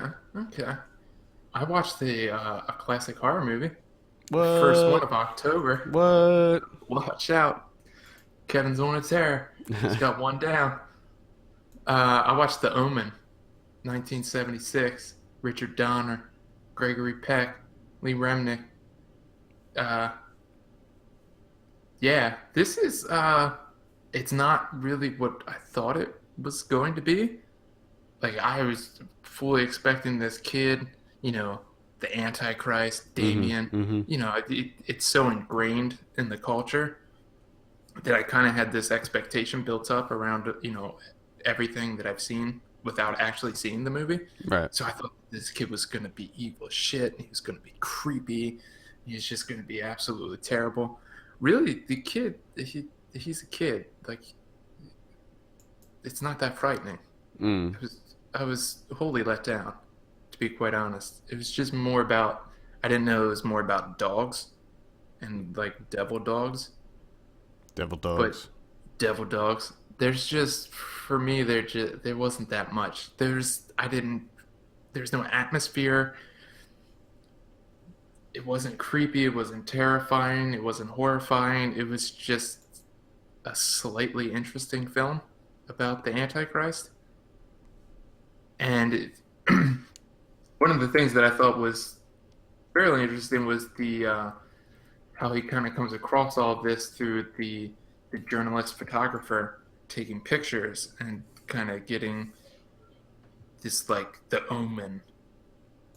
I watched a classic horror movie. What? First one of October. What? Watch out. Kevin's on a tear. He's got one down. I watched The Omen, 1976. Richard Donner, Gregory Peck, Lee Remnick. Yeah, this is, it's not really what I thought it was going to be. Like, I was fully expecting this kid, you know, the Antichrist, Damien, you know, it's so ingrained in the culture that I kind of had this expectation built up around, you know, everything that I've seen without actually seeing the movie. Right. So I thought this kid was going to be evil as shit. And he was going to be creepy. He's just going to be absolutely terrible. Really, the kid, he's a kid. Like, it's not that frightening. I was wholly let down, to be quite honest. It was just more about, I didn't know it was more about dogs and like devil dogs. Devil dogs. But devil dogs. There's just, for me, there wasn't that much. There's no atmosphere. It wasn't creepy. It wasn't terrifying. It wasn't horrifying. It was just a slightly interesting film about the Antichrist. And one of the things that I thought was fairly interesting was the how he kind of comes across all of this through the journalist photographer taking pictures and kind of getting this, like, the omen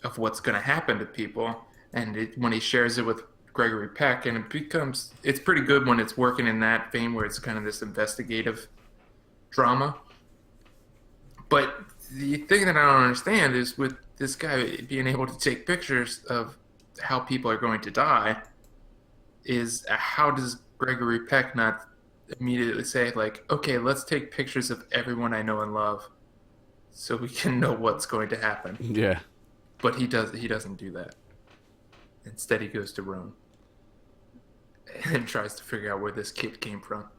of what's going to happen to people. And when he shares it with Gregory Peck, and it's pretty good when it's working in that vein where it's kind of this investigative drama. But the thing that I don't understand is, with this guy being able to take pictures of how people are going to die, is how does Gregory Peck not immediately say, like, okay, let's take pictures of everyone I know and love so we can know what's going to happen. Yeah. But he doesn't do that. Instead, he goes to Rome and tries to figure out where this kid came from.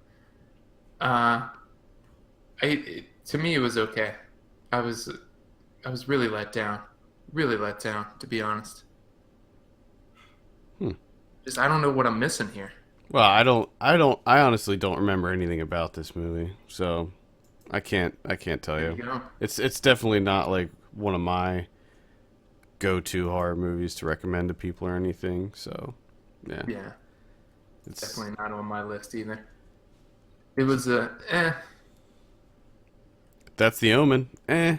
To me, it was okay. I was really let down. Really let down, to be honest. Just, I don't know what I'm missing here. Well, I honestly don't remember anything about this movie, so I can't tell you. There you go. It's definitely not like one of my go-to horror movies to recommend to people or anything. So, yeah, Yeah, it's definitely not on my list either. It was a that's the Omen. eh.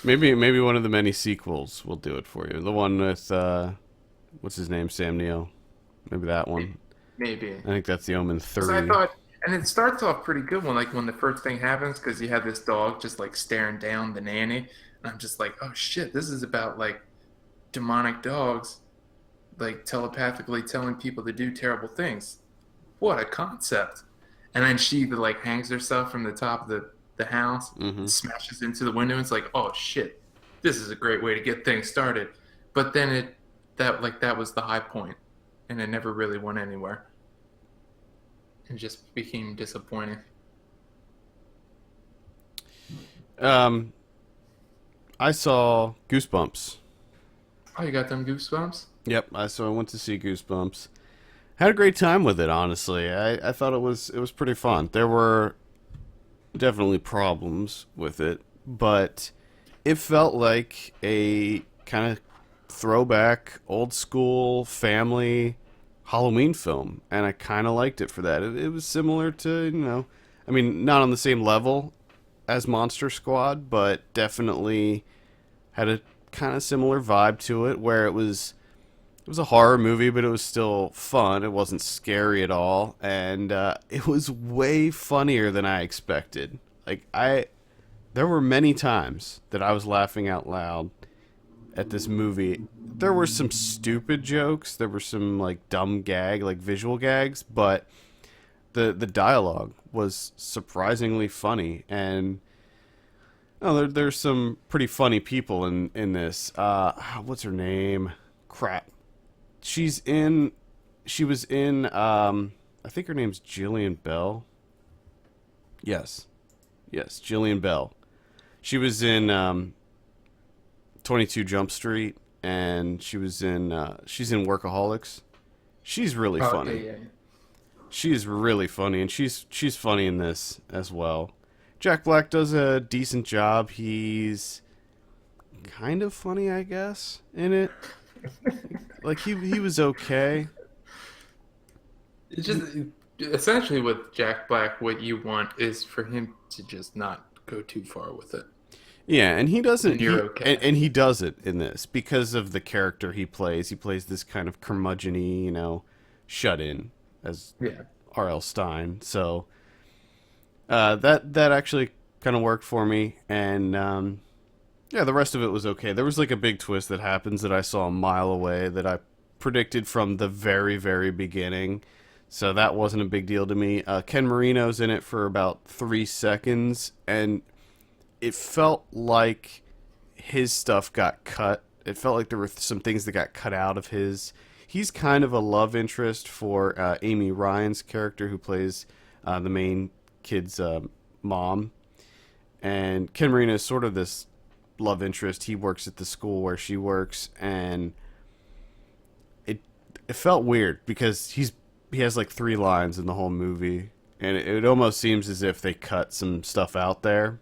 Maybe one of the many sequels will do it for you. The one with what's his name, Sam Neill. Maybe that one. Maybe. I think that's the Omen Because I 3. thought, and it starts off pretty good when the first thing happens, because you have this dog just like staring down the nanny, and I'm just like, oh shit, this is about like demonic dogs, like telepathically telling people to do terrible things. What a concept! And then she like hangs herself from the top of the house, Hmm. smashes into the window. And it's like, oh shit, this is a great way to get things started. But then that was the high point, and it never really went anywhere. It just became disappointing. I saw Goosebumps. Oh, you got them goosebumps? Yep, I went to see Goosebumps. Had a great time with it, honestly. I thought it was pretty fun. There were definitely problems with it, but it felt like a kind of throwback, old school family Halloween film, and I kind of liked it for that. It was similar to, I mean, not on the same level as Monster Squad, but definitely had a kind of similar vibe to it, where it was a horror movie, but it was still fun. It wasn't scary at all, and it was way funnier than I expected. There were many times that I was laughing out loud at this movie. There were some stupid jokes. There were some like dumb like visual gags, but the dialogue was surprisingly funny, and there's some pretty funny people in this. What's her name? Crap. She was in, I think her name's Jillian Bell. Yes, Jillian Bell. She was in 22 Jump Street, and she's in Workaholics. She's really funny. Yeah, yeah. She's really funny, and she's funny in this as well. Jack Black does a decent job. He's kind of funny, I guess, in it. Like he was okay. It's just essentially with Jack Black, what you want is for him to just not go too far with it. Yeah, and he doesn't. And you're okay. And he does it in this because of the character he plays. He plays this kind of curmudgeon-y, shut in as Yeah. R.L. Stein. So that actually kind of worked for me, and yeah, the rest of it was okay. There was like a big twist that happens that I saw a mile away that I predicted from the very, very beginning. So that wasn't a big deal to me. Ken Marino's in it for about 3 seconds, and it felt like his stuff got cut. It felt like there were some things that got cut out of his. He's kind of a love interest for Amy Ryan's character, who plays the main kid's mom. And Ken Marino is sort of this love interest. He works at the school where she works, and it felt weird because he has like 3 lines in the whole movie, and it almost seems as if they cut some stuff out there.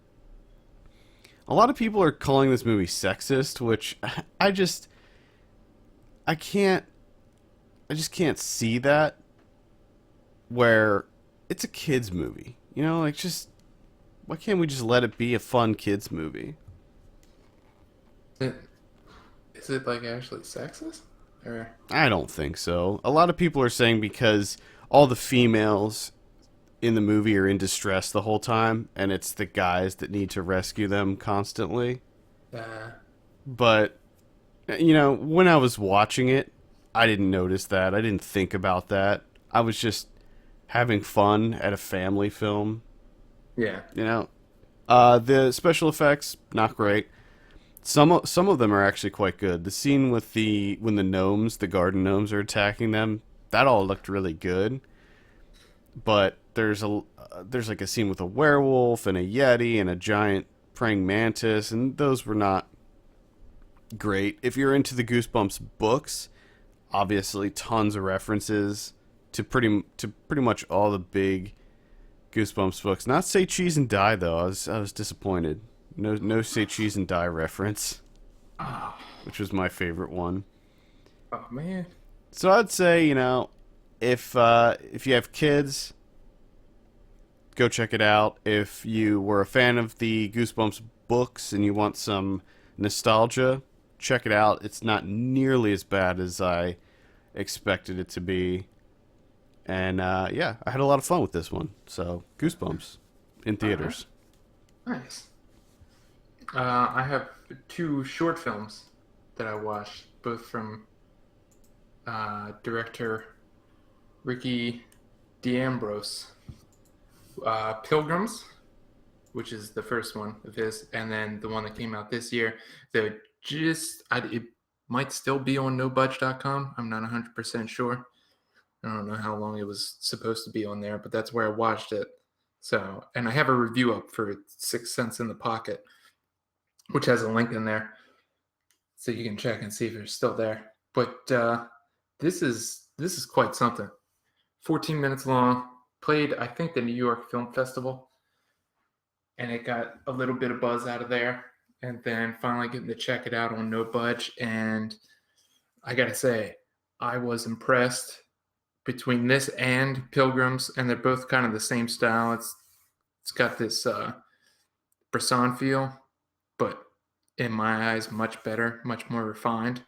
A lot of people are calling this movie sexist, which I just can't see that, where it's a kids movie. Like, just why can't we just let it be a fun kids movie? Is it like actually sexist? Or I don't think so. A lot of people are saying because all the females in the movie are in distress the whole time, and it's the guys that need to rescue them constantly. But, when I was watching it, I didn't notice that. I didn't think about that. I was just having fun at a family film. yeah. The special effects, not great. Some of them are actually quite good. The scene with when the garden gnomes are attacking them, that all looked really good. But there's like a scene with a werewolf and a yeti and a giant praying mantis, and those were not great. If you're into the Goosebumps books, obviously tons of references to pretty much all the big Goosebumps books. Not Say Cheese and Die though. I was disappointed. No Say Cheese and Die reference. Oh, which was my favorite one. oh man. So I'd say, if you have kids, go check it out. If you were a fan of the Goosebumps books and you want some nostalgia, check it out. It's not nearly as bad as I expected it to be. And yeah, I had a lot of fun with this one. So, Goosebumps in theaters. Nice. I have two short films that I watched, both from director Ricky D'Ambrose. Pilgrims, which is the first one of his, and then the one that came out this year. It might still be on nobudge.com. I'm not 100% sure. I don't know how long it was supposed to be on there, but that's where I watched it. So, and I have a review up for 6 Cents in the Pocket, which has a link in there, so you can check and see if it's still there. But this is quite something. 14 minutes long. Played, I think, the New York Film Festival, and it got a little bit of buzz out of there. And then finally getting to check it out on No Budge, and I gotta say, I was impressed between this and Pilgrims, and they're both kind of the same style. It's got this Bresson feel, but in my eyes, much better, much more refined.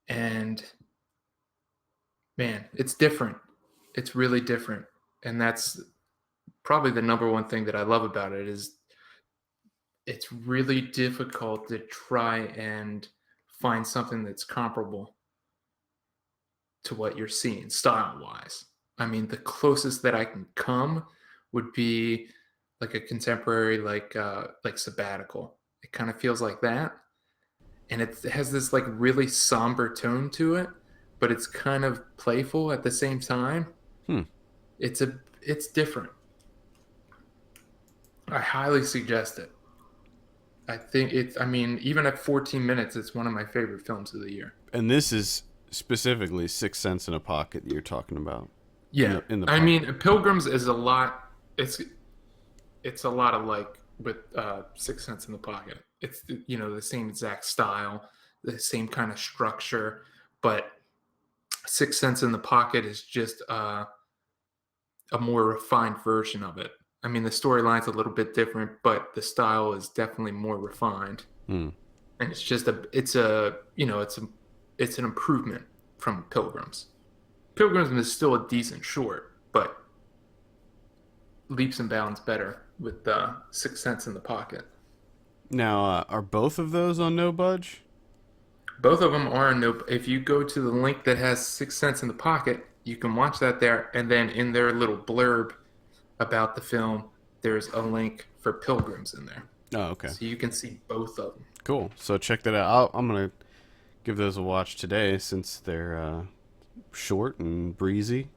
And man, it's different. It's really different. And that's probably the number one thing that I love about it is it's really difficult to try and find something that's comparable to what you're seeing style-wise. I mean, the closest that I can come would be like a contemporary, like Sabbatical. It kind of feels like that, and it has this like really somber tone to it, but it's kind of playful at the same time. It's different. I highly suggest it. I mean, even at 14 minutes, it's one of my favorite films of the year. And this is specifically 6 Cents in a Pocket that you're talking about. Yeah. I mean, Pilgrims is a lot. It's a lot of like with 6 Cents in the Pocket. It's, the same exact style, the same kind of structure, but 6 Cents in the Pocket is just a more refined version of it. I mean, the storyline's a little bit different, but the style is definitely more refined. And it's just it's an improvement from Pilgrims. Pilgrims is still a decent short, but leaps and bounds better with 6 Cents in the Pocket. Now, are both of those on No Budge? Both of them are on No. If you go to the link that has 6 Cents in the Pocket, you can watch that there, and then in their little blurb about the film, there's a link for Pilgrims in there. Oh, okay. So you can see both of them. Cool. So check that out. I'm going to give those a watch today since they're short and breezy.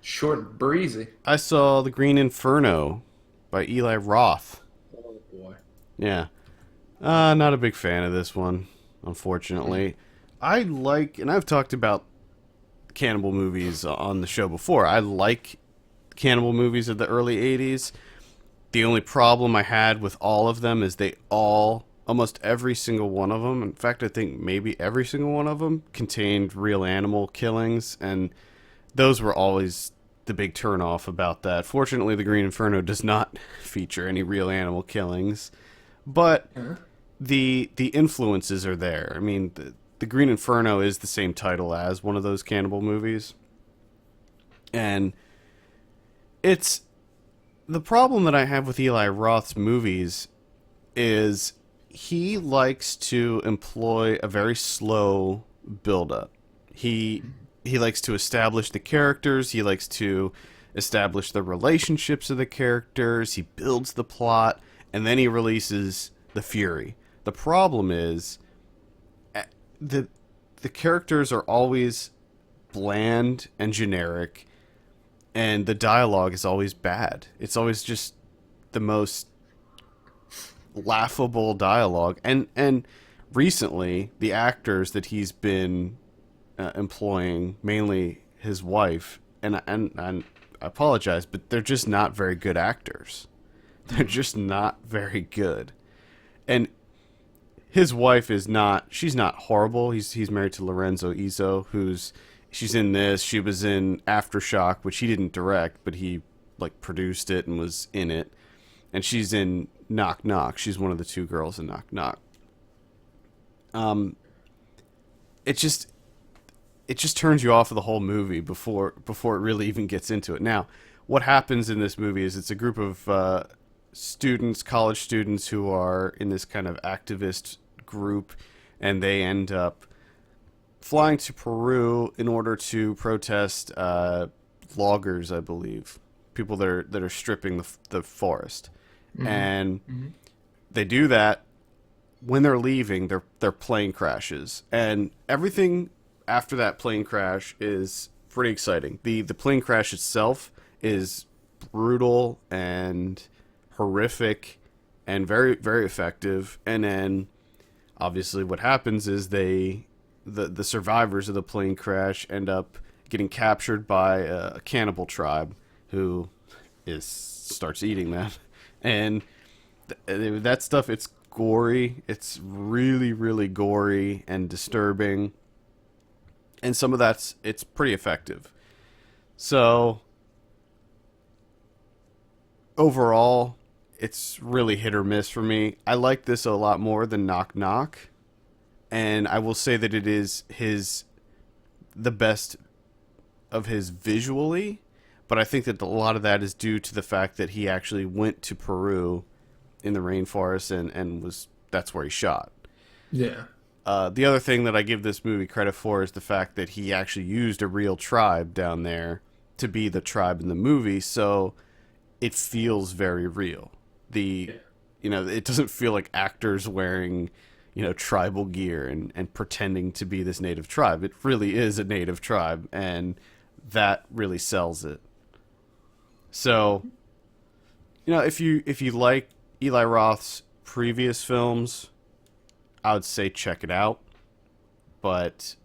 Short and breezy. I saw The Green Inferno by Eli Roth. Oh, boy. Yeah. Not a big fan of this one, unfortunately. I like, and I've talked about cannibal movies on the show before. I like cannibal movies of the early 80s. The only problem I had with all of them is almost every single one of them, in fact, I think maybe every single one of them, contained real animal killings, and those were always the big turnoff about that. Fortunately, The Green Inferno does not feature any real animal killings, but the influences are there. I mean, the Green Inferno is the same title as one of those cannibal movies, and it's the problem that I have with Eli Roth's movies is he likes to employ a very slow build-up. He likes to establish the characters. He likes to establish the relationships of the characters. He builds the plot, and then he releases the fury. The problem is the characters are always bland and generic, and the dialogue is always bad. It's always just the most laughable dialogue. And recently, the actors that he's been employing, mainly his wife, and I apologize, but they're just not very good actors. They're just not very good. And his wife is not. She's not horrible. He's married to Lorenzo Izzo, she's in this. She was in Aftershock, which he didn't direct, but he like produced it and was in it. And she's in Knock Knock. She's one of the two girls in Knock Knock. It just turns you off of the whole movie before it really even gets into it. Now, what happens in this movie is it's a group of students, college students, who are in this kind of activist group, and they end up flying to Peru in order to protest loggers, I believe, people that are stripping the forest. Mm-hmm. And mm-hmm. They do that. When they're leaving, their plane crashes, and everything after that plane crash is pretty exciting. The plane crash itself is brutal and horrific and very, very effective. And then obviously what happens is the survivors of the plane crash end up getting captured by a cannibal tribe who starts eating them. And that stuff, it's gory. It's really, really gory and disturbing. And some of it's pretty effective. So overall, it's really hit or miss for me. I like this a lot more than Knock Knock. And I will say that it is the best of his visually. But I think that a lot of that is due to the fact that he actually went to Peru in the rainforest and that's where he shot. Yeah. The other thing that I give this movie credit for is the fact that he actually used a real tribe down there to be the tribe in the movie, so it feels very real. It doesn't feel like actors wearing, tribal gear and pretending to be this native tribe. It really is a native tribe, and that really sells it. So, if you like Eli Roth's previous films, I would say check it out, but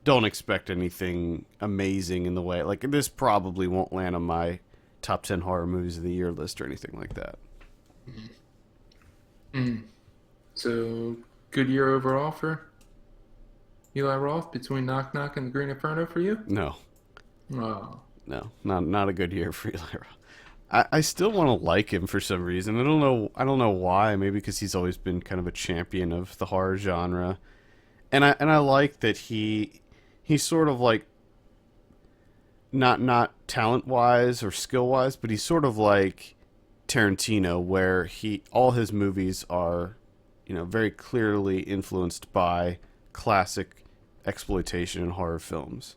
don't expect anything amazing in the way. Like, this probably won't land on my top 10 horror movies of the year list or anything like that. Mm. So, good year overall for Eli Roth between Knock Knock and the Green Inferno for you? No. Oh. No, not a good year for Eli Roth. I still want to like him for some reason. I don't know why. Maybe because he's always been kind of a champion of the horror genre, and I like that he's sort of like not talent wise or skill wise, but he's sort of like Tarantino, where all his movies are, very clearly influenced by classic exploitation and horror films.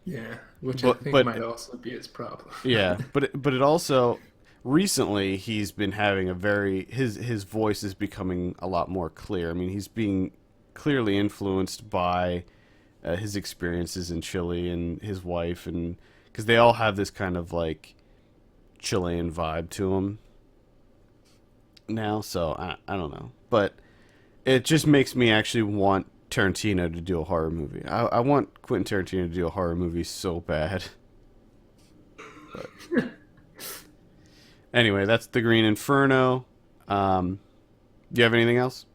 Yeah, which I think might also be his problem. Yeah, but it also, recently he's been having his voice is becoming a lot more clear. I mean, he's being clearly influenced by his experiences in Chile and his wife, and because they all have this kind of like Chilean vibe to them now. So I don't know, but it just makes me actually want Tarantino to do a horror movie. I want Quentin Tarantino to do a horror movie so bad. But anyway, that's The Green Inferno. Do you have anything else?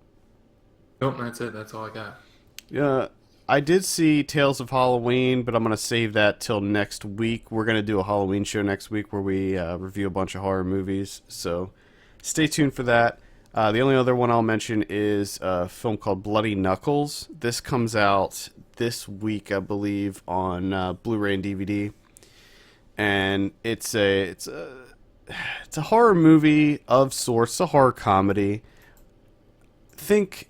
Nope, that's it. That's all I got. Yeah, I did see Tales of Halloween, but I'm going to save that till next week. We're going to do a Halloween show next week where we review a bunch of horror movies. So stay tuned for that. The only other one I'll mention is a film called Bloody Knuckles. This comes out this week, I believe, on Blu-ray and DVD, and it's a horror movie of sorts, a horror comedy. Think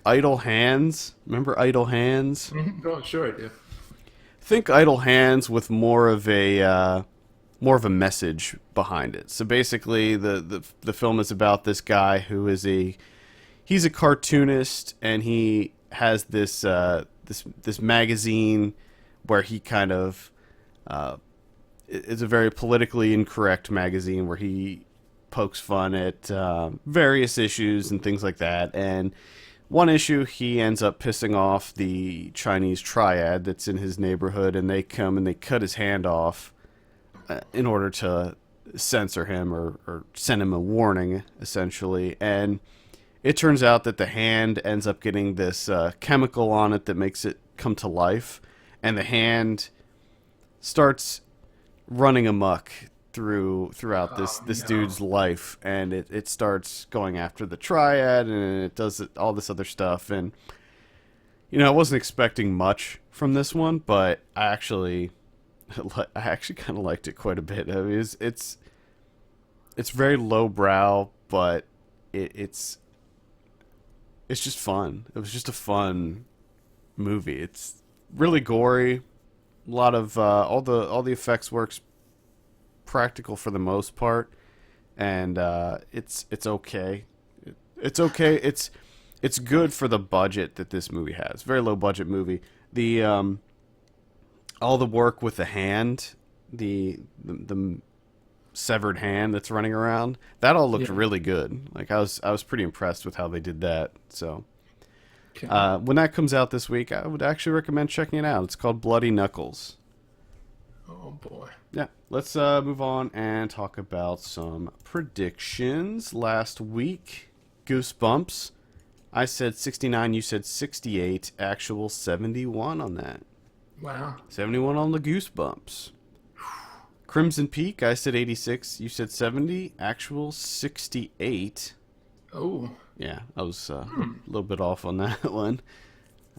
Idle Hands. Remember Idle Hands? Mm-hmm. Oh, sure I do. Think Idle Hands with more of a message behind it. So basically, the film is about this guy who is he's a cartoonist, and he has this magazine where he kind of it's a very politically incorrect magazine where he pokes fun at various issues and things like that. And one issue, he ends up pissing off the Chinese triad that's in his neighborhood, and they come and they cut his hand off in order to censor him or send him a warning, essentially. And it turns out that the hand ends up getting this chemical on it that makes it come to life, and the hand starts running amok throughout this dude's life, and it starts going after the triad, and it does all this other stuff. And I wasn't expecting much from this one, but I actually kind of liked it quite a bit. I mean, it's very lowbrow, but it's just fun. It was just a fun movie. It's really gory. A lot of all the effects works practical for the most part, and it's okay. It's okay. It's good for the budget that this movie has. Very low budget movie. The all the work with the hand, the severed hand that's running around, that all looked really good. Like I was pretty impressed with how they did that. So when that comes out this week, I would actually recommend checking it out. It's called Bloody Knuckles. Oh boy. Yeah, let's move on and talk about some predictions. Last week, Goosebumps. I said 69, you said 68. Actual 71 on that. Wow. 71 on the Goosebumps. Crimson Peak, I said 86, you said 70. Actual 68. Oh. Yeah, I was a little bit off on that one.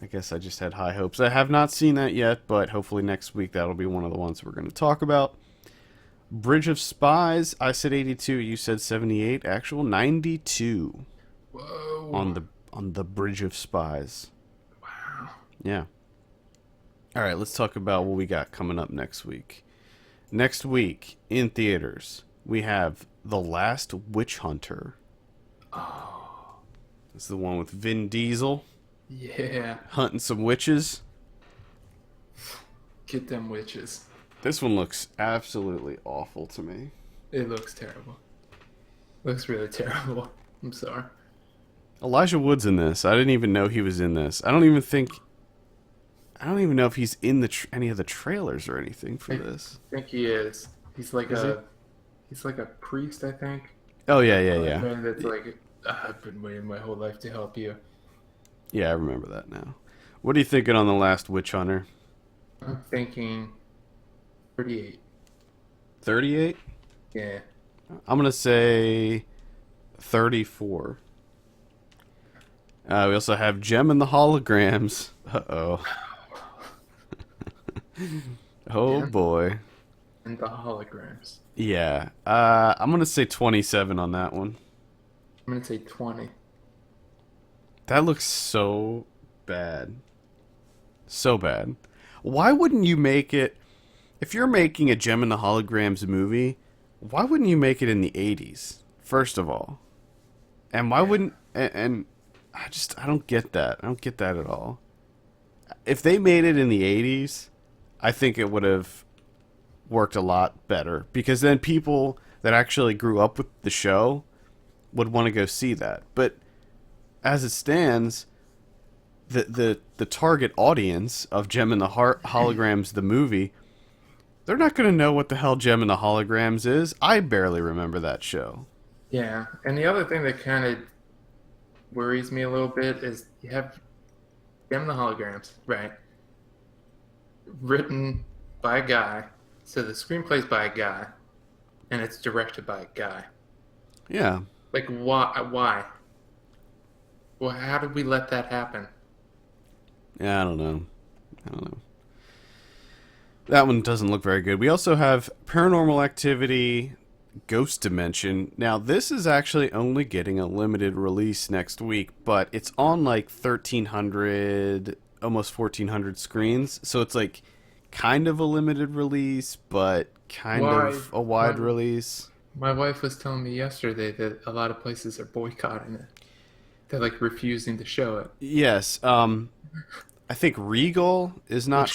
I guess I just had high hopes. I have not seen that yet, but hopefully next week that'll be one of the ones we're going to talk about. Bridge of Spies, I said 82, you said 78. Actual 92. Whoa. On the Bridge of Spies. Wow. Yeah. All right, let's talk about what we got coming up next week. Next week in theaters, we have The Last Witch Hunter. Oh. It's the one with Vin Diesel. Yeah. Hunting some witches. Get them witches. This one looks absolutely awful to me. It looks terrible. Looks really terrible. I'm sorry. Elijah Wood's in this. I didn't even know he was in this. I don't even know if he's in any of the trailers or anything for this. I think he is. He's like Is he's like a priest, I think. Oh yeah. Man, that's like, I've been waiting my whole life to help you. Yeah, I remember that now. What are you thinking on The Last Witch Hunter? I'm thinking 38. 38? Yeah. I'm going to say 34. We also have Gem and the Holograms. Uh-oh. Oh, Gem boy. and the holograms. Yeah. I'm going to say 27 on that one. I'm going to say 20. That looks so bad. So bad. Why wouldn't you make it... If you're making a Gem and the Holograms movie, why wouldn't you make it in the 80s, first of all? And why wouldn't... And I don't get that. I don't get that at all. If they made it in the 80s, I think it would have worked a lot better. Because then people that actually grew up with the show would want to go see that. But as it stands, the target audience of Gem and the Holograms, the movie, they're not going to know what the hell Gem and the Holograms is. I barely remember that show. Yeah, and the other thing that kind of worries me a little bit is you have Gem and the Holograms, right? Written by a guy, so the screenplay's by a guy, and it's directed by a guy. Yeah. Like, why? Well, how did we let that happen? Yeah, I don't know. That one doesn't look very good. We also have Paranormal Activity, Ghost Dimension. Now, this is actually only getting a limited release next week, but it's on like 1,300, almost 1,400 screens. So it's like kind of a limited release, but kind of a wide release. My wife was telling me yesterday that a lot of places are boycotting it. They're like refusing to show it. Yes. I think Regal is not...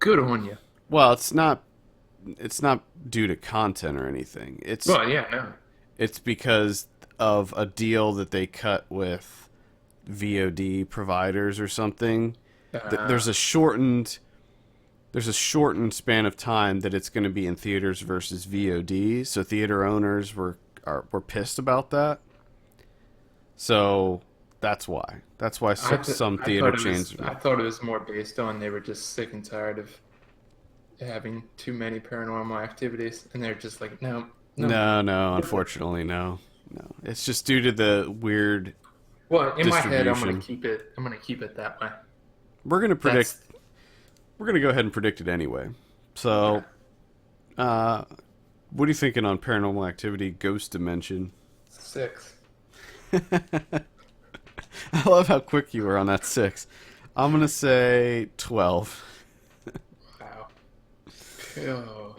Good on you. Well, it's not due to content or anything. Well, yeah, no. It's because of a deal that they cut with VOD providers or something. There's a shortened span of time that it's going to be in theaters versus VOD. So theater owners were pissed about that. So that's why. That's why some theater chains. I thought it was more based on they were just sick and tired of having too many paranormal activities, and they're just like, no, no. No, no, unfortunately, no, no. It's just due to the weird Well, in my head, distribution. I'm gonna keep it that way. We're gonna predict. That's We're gonna go ahead and predict it anyway. okay. So, what are you thinking on Paranormal Activity: Ghost Dimension? 6. I love how quick you were on that 6. I'm gonna say 12. Wow. Oh.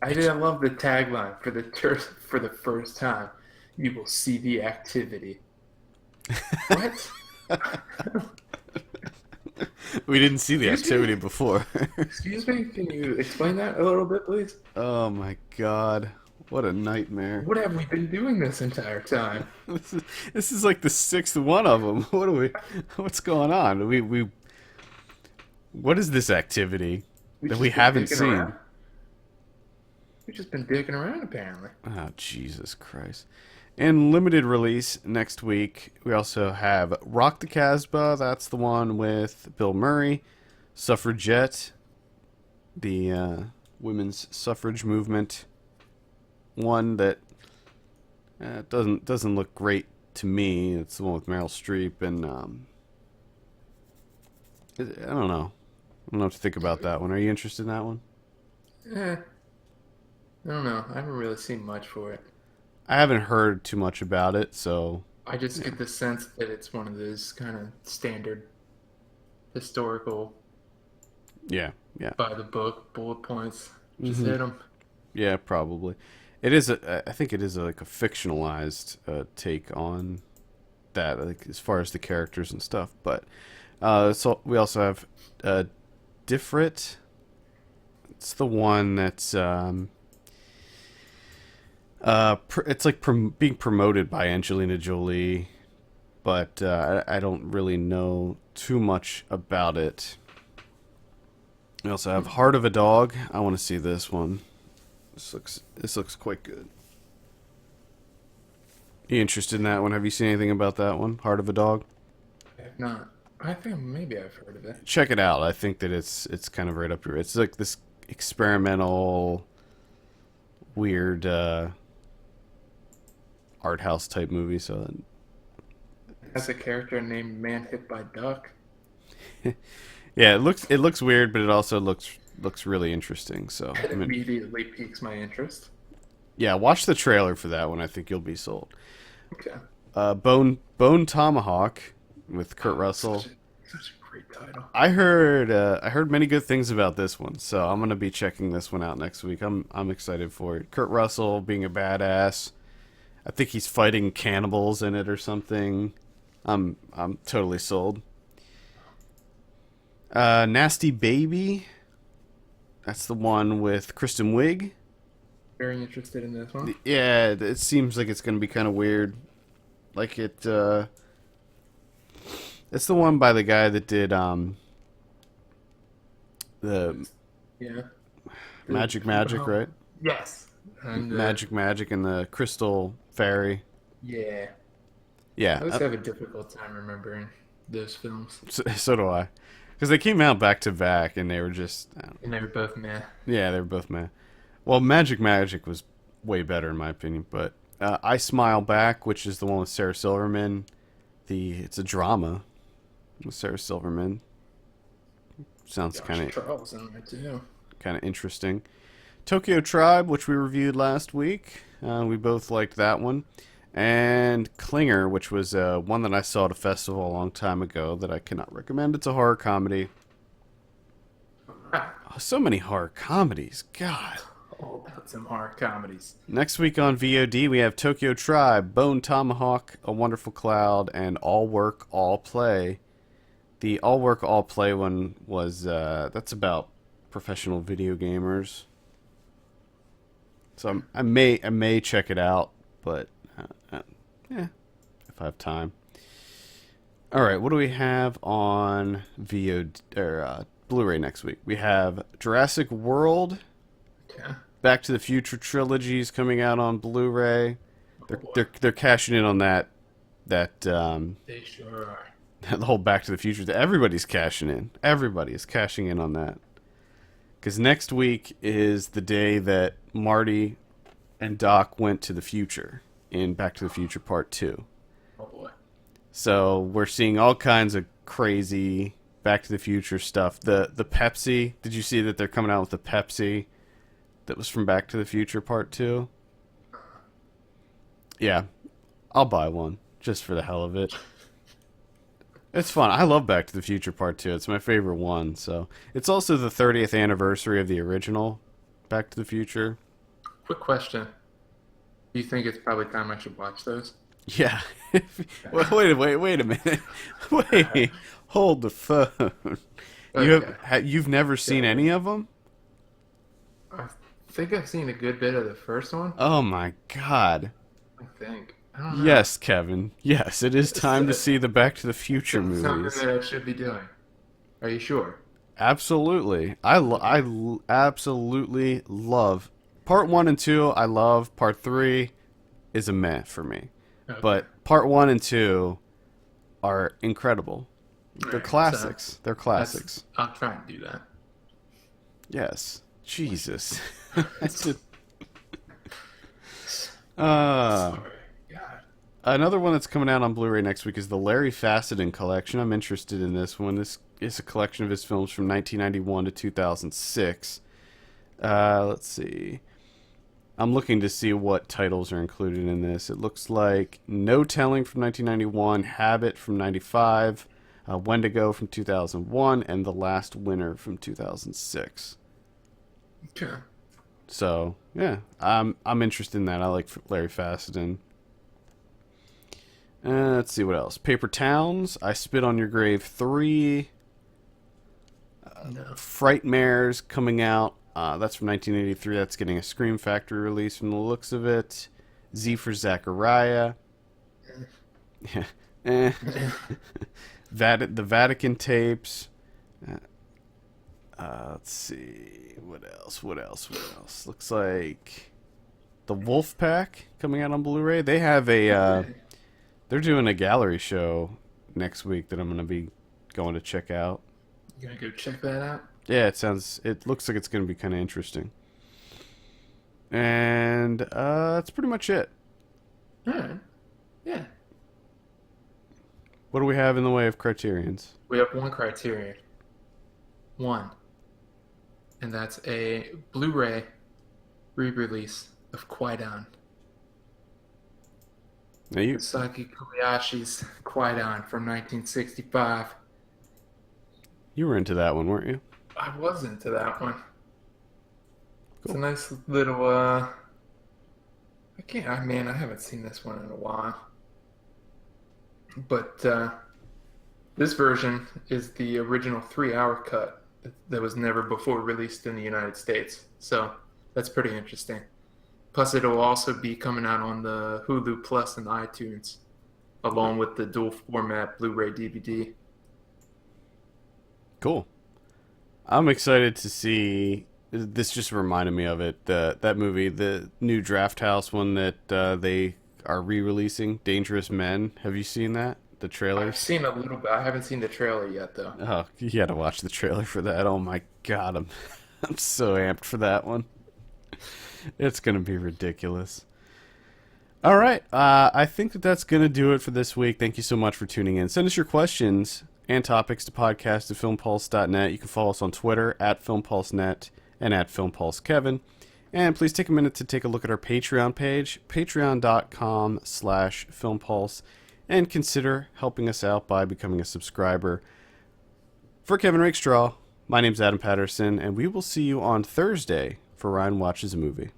I love the tagline for the first time. You will see the activity. What? We didn't see the Excuse me? activity before. Excuse me? Can you explain that a little bit, please? Oh my god, what a nightmare! What have we been doing this entire time? This is like the 6th one of them. What are we? What's going on? What is this activity We've that just we been haven't digging seen? around. We've just been digging around, apparently. Oh, Jesus Christ. In limited release next week, we also have Rock the Casbah. That's the one with Bill Murray. Suffragette, the women's suffrage movement. One that doesn't look great to me. It's the one with Meryl Streep, and I don't know. I don't know what to think about that one. Are you interested in that one? Eh, I don't know. I haven't really seen much for it. I haven't heard too much about it, so I just get the sense that it's one of those kind of standard historical yeah, yeah. by the book bullet points. Just Mhm. hit them. Yeah, probably. It is. I think it is like a fictionalized take on that, like as far as the characters and stuff. But so we also have Diffrit. It's the one that's it's like being promoted by Angelina Jolie, but I don't really know too much about it. We also have Heart of a Dog. I want to see this one. This looks quite good. You interested in that one? Have you seen anything about that one? Heart of a Dog? I have not. I think maybe I've heard of it. Check it out. I think that it's kind of right up your. It's like this experimental, weird art house type movie. So Has a character named Man Hit by Duck. yeah, it looks weird, but it also looks really interesting. So That I mean, immediately piques my interest. yeah, watch the trailer for that one. I think you'll be sold. Okay. Bone Tomahawk with Kurt Russell. Such a great title. I heard many good things about this one, so I'm gonna be checking this one out next week. I'm excited for it. Kurt Russell being a badass. I think he's fighting cannibals in it or something. I'm totally sold. Nasty Baby. That's the one with Kristen Wiig. Very interested in this one. Yeah, it seems like it's gonna be kind of weird. Like it's the one by the guy that did the Yeah. Magic, Oh, right? yes. And Magic and the Crystal Fairy. yeah. Yeah, I always have a difficult time remembering those films. so do I. Because they came out back to back and they were just, I don't know. And they were both meh. Yeah, they were both meh. Well, Magic was way better in my opinion, but I Smile Back, which is the one with Sarah Silverman. It's a drama with Sarah Silverman. Sounds Josh Charles in there too. kind of interesting. Tokyo Tribe, which we reviewed last week. We both liked that one. And Klinger, which was one that I saw at a festival a long time ago that I cannot recommend. It's a horror comedy. Ah, Oh, so many horror comedies. God. all about some horror comedies. Next week on VOD, we have Tokyo Tribe, Bone Tomahawk, A Wonderful Cloud, and All Work, All Play. The All Work, All Play one was, that's about professional video gamers. So I may check it out, but yeah, if I have time. All right, what do we have on VOD or Blu-ray next week? We have Jurassic World, Okay. Back to the Future trilogies coming out on Blu-ray. Oh, boy. They're cashing in on that That They sure are. the whole Back to the Future. Everybody's cashing in. Everybody is cashing in on that. Because next week is the day that Marty and Doc went to the future in Back to the Future Part 2. Oh boy. So we're seeing all kinds of crazy Back to the Future stuff. The Pepsi. Did you see that they're coming out with the Pepsi that was from Back to the Future Part 2? Yeah. I'll buy one just for the hell of it. It's fun. I love Back to the Future Part 2. It's my favorite one. So it's also the 30th anniversary of the original Back to the Future. Quick question. Do you think it's probably time I should watch those? Yeah. Wait a minute. Wait. Hold the phone. You've never seen any of them? I think I've seen a good bit of the first one. Oh my god. I think. I don't know. Yes, Kevin. Yes, it is time to see the Back to the Future It's movies. something that I should be doing. Are you sure? Absolutely. I absolutely love Part 1 and 2. I love. Part 3 is a meh for me. Okay. But Part 1 and 2 are incredible. They're Alright, classics. They're classics. I'll try and do that. Yes. Jesus. Sorry. God. Another one that's coming out on Blu-ray next week is the Larry Fessenden collection. I'm interested in this one. This is a collection of his films from 1991 to 2006. Let's see. I'm looking to see what titles are included in this. It looks like No Telling from 1991, Habit from 95, Wendigo from 2001, and The Last Winner from 2006. Okay. So, yeah, I'm interested in that. I like Larry Fessenden. Let's see what else. Paper Towns, I Spit on Your Grave 3, No. Frightmares coming out. That's from 1983. That's getting a Scream Factory release from the looks of it. Z for Zachariah. Yeah. The Vatican Tapes. Let's see. What else? Looks like the Wolf Pack coming out on Blu-ray. They have a... they're doing a gallery show next week that I'm going to be going to check out. You gonna go check that out? Yeah, it looks like it's going to be kind of interesting. And that's pretty much it. Alright. Yeah. What do we have in the way of criterions? We have one criterion. One. And that's a Blu-ray re-release of Qui-Gon. Now Saki Kobayashi's Qui-Gon from 1965. you were into that one, weren't you? I was into that one. It's a Cool. nice little, I haven't seen this one in a while. But, this version is the original 3-hour cut that was never before released in the United States. So, that's pretty interesting. Plus, it'll also be coming out on the Hulu Plus and iTunes, along with the dual format Blu-ray DVD. Cool. I'm excited to see. This just reminded me of it. That movie, the new Draft House one that they are re-releasing, Dangerous Men. Have you seen that? The I've trailers? seen a little bit. I haven't seen the trailer yet, though. Oh, you got to watch the trailer for that. Oh my god, I'm so amped for that one. It's gonna be ridiculous. All right, I think that's gonna do it for this week. Thank you so much for tuning in. Send us your questions and topics to podcast@filmpulse.net. You can follow us on Twitter @FilmPulseNet and @FilmPulseKevin. And please take a minute to take a look at our Patreon page, patreon.com/FilmPulse, and consider helping us out by becoming a subscriber. For Kevin Rakestraw, my name's Adam Patterson, and we will see you on Thursday for Ryan Watches a Movie.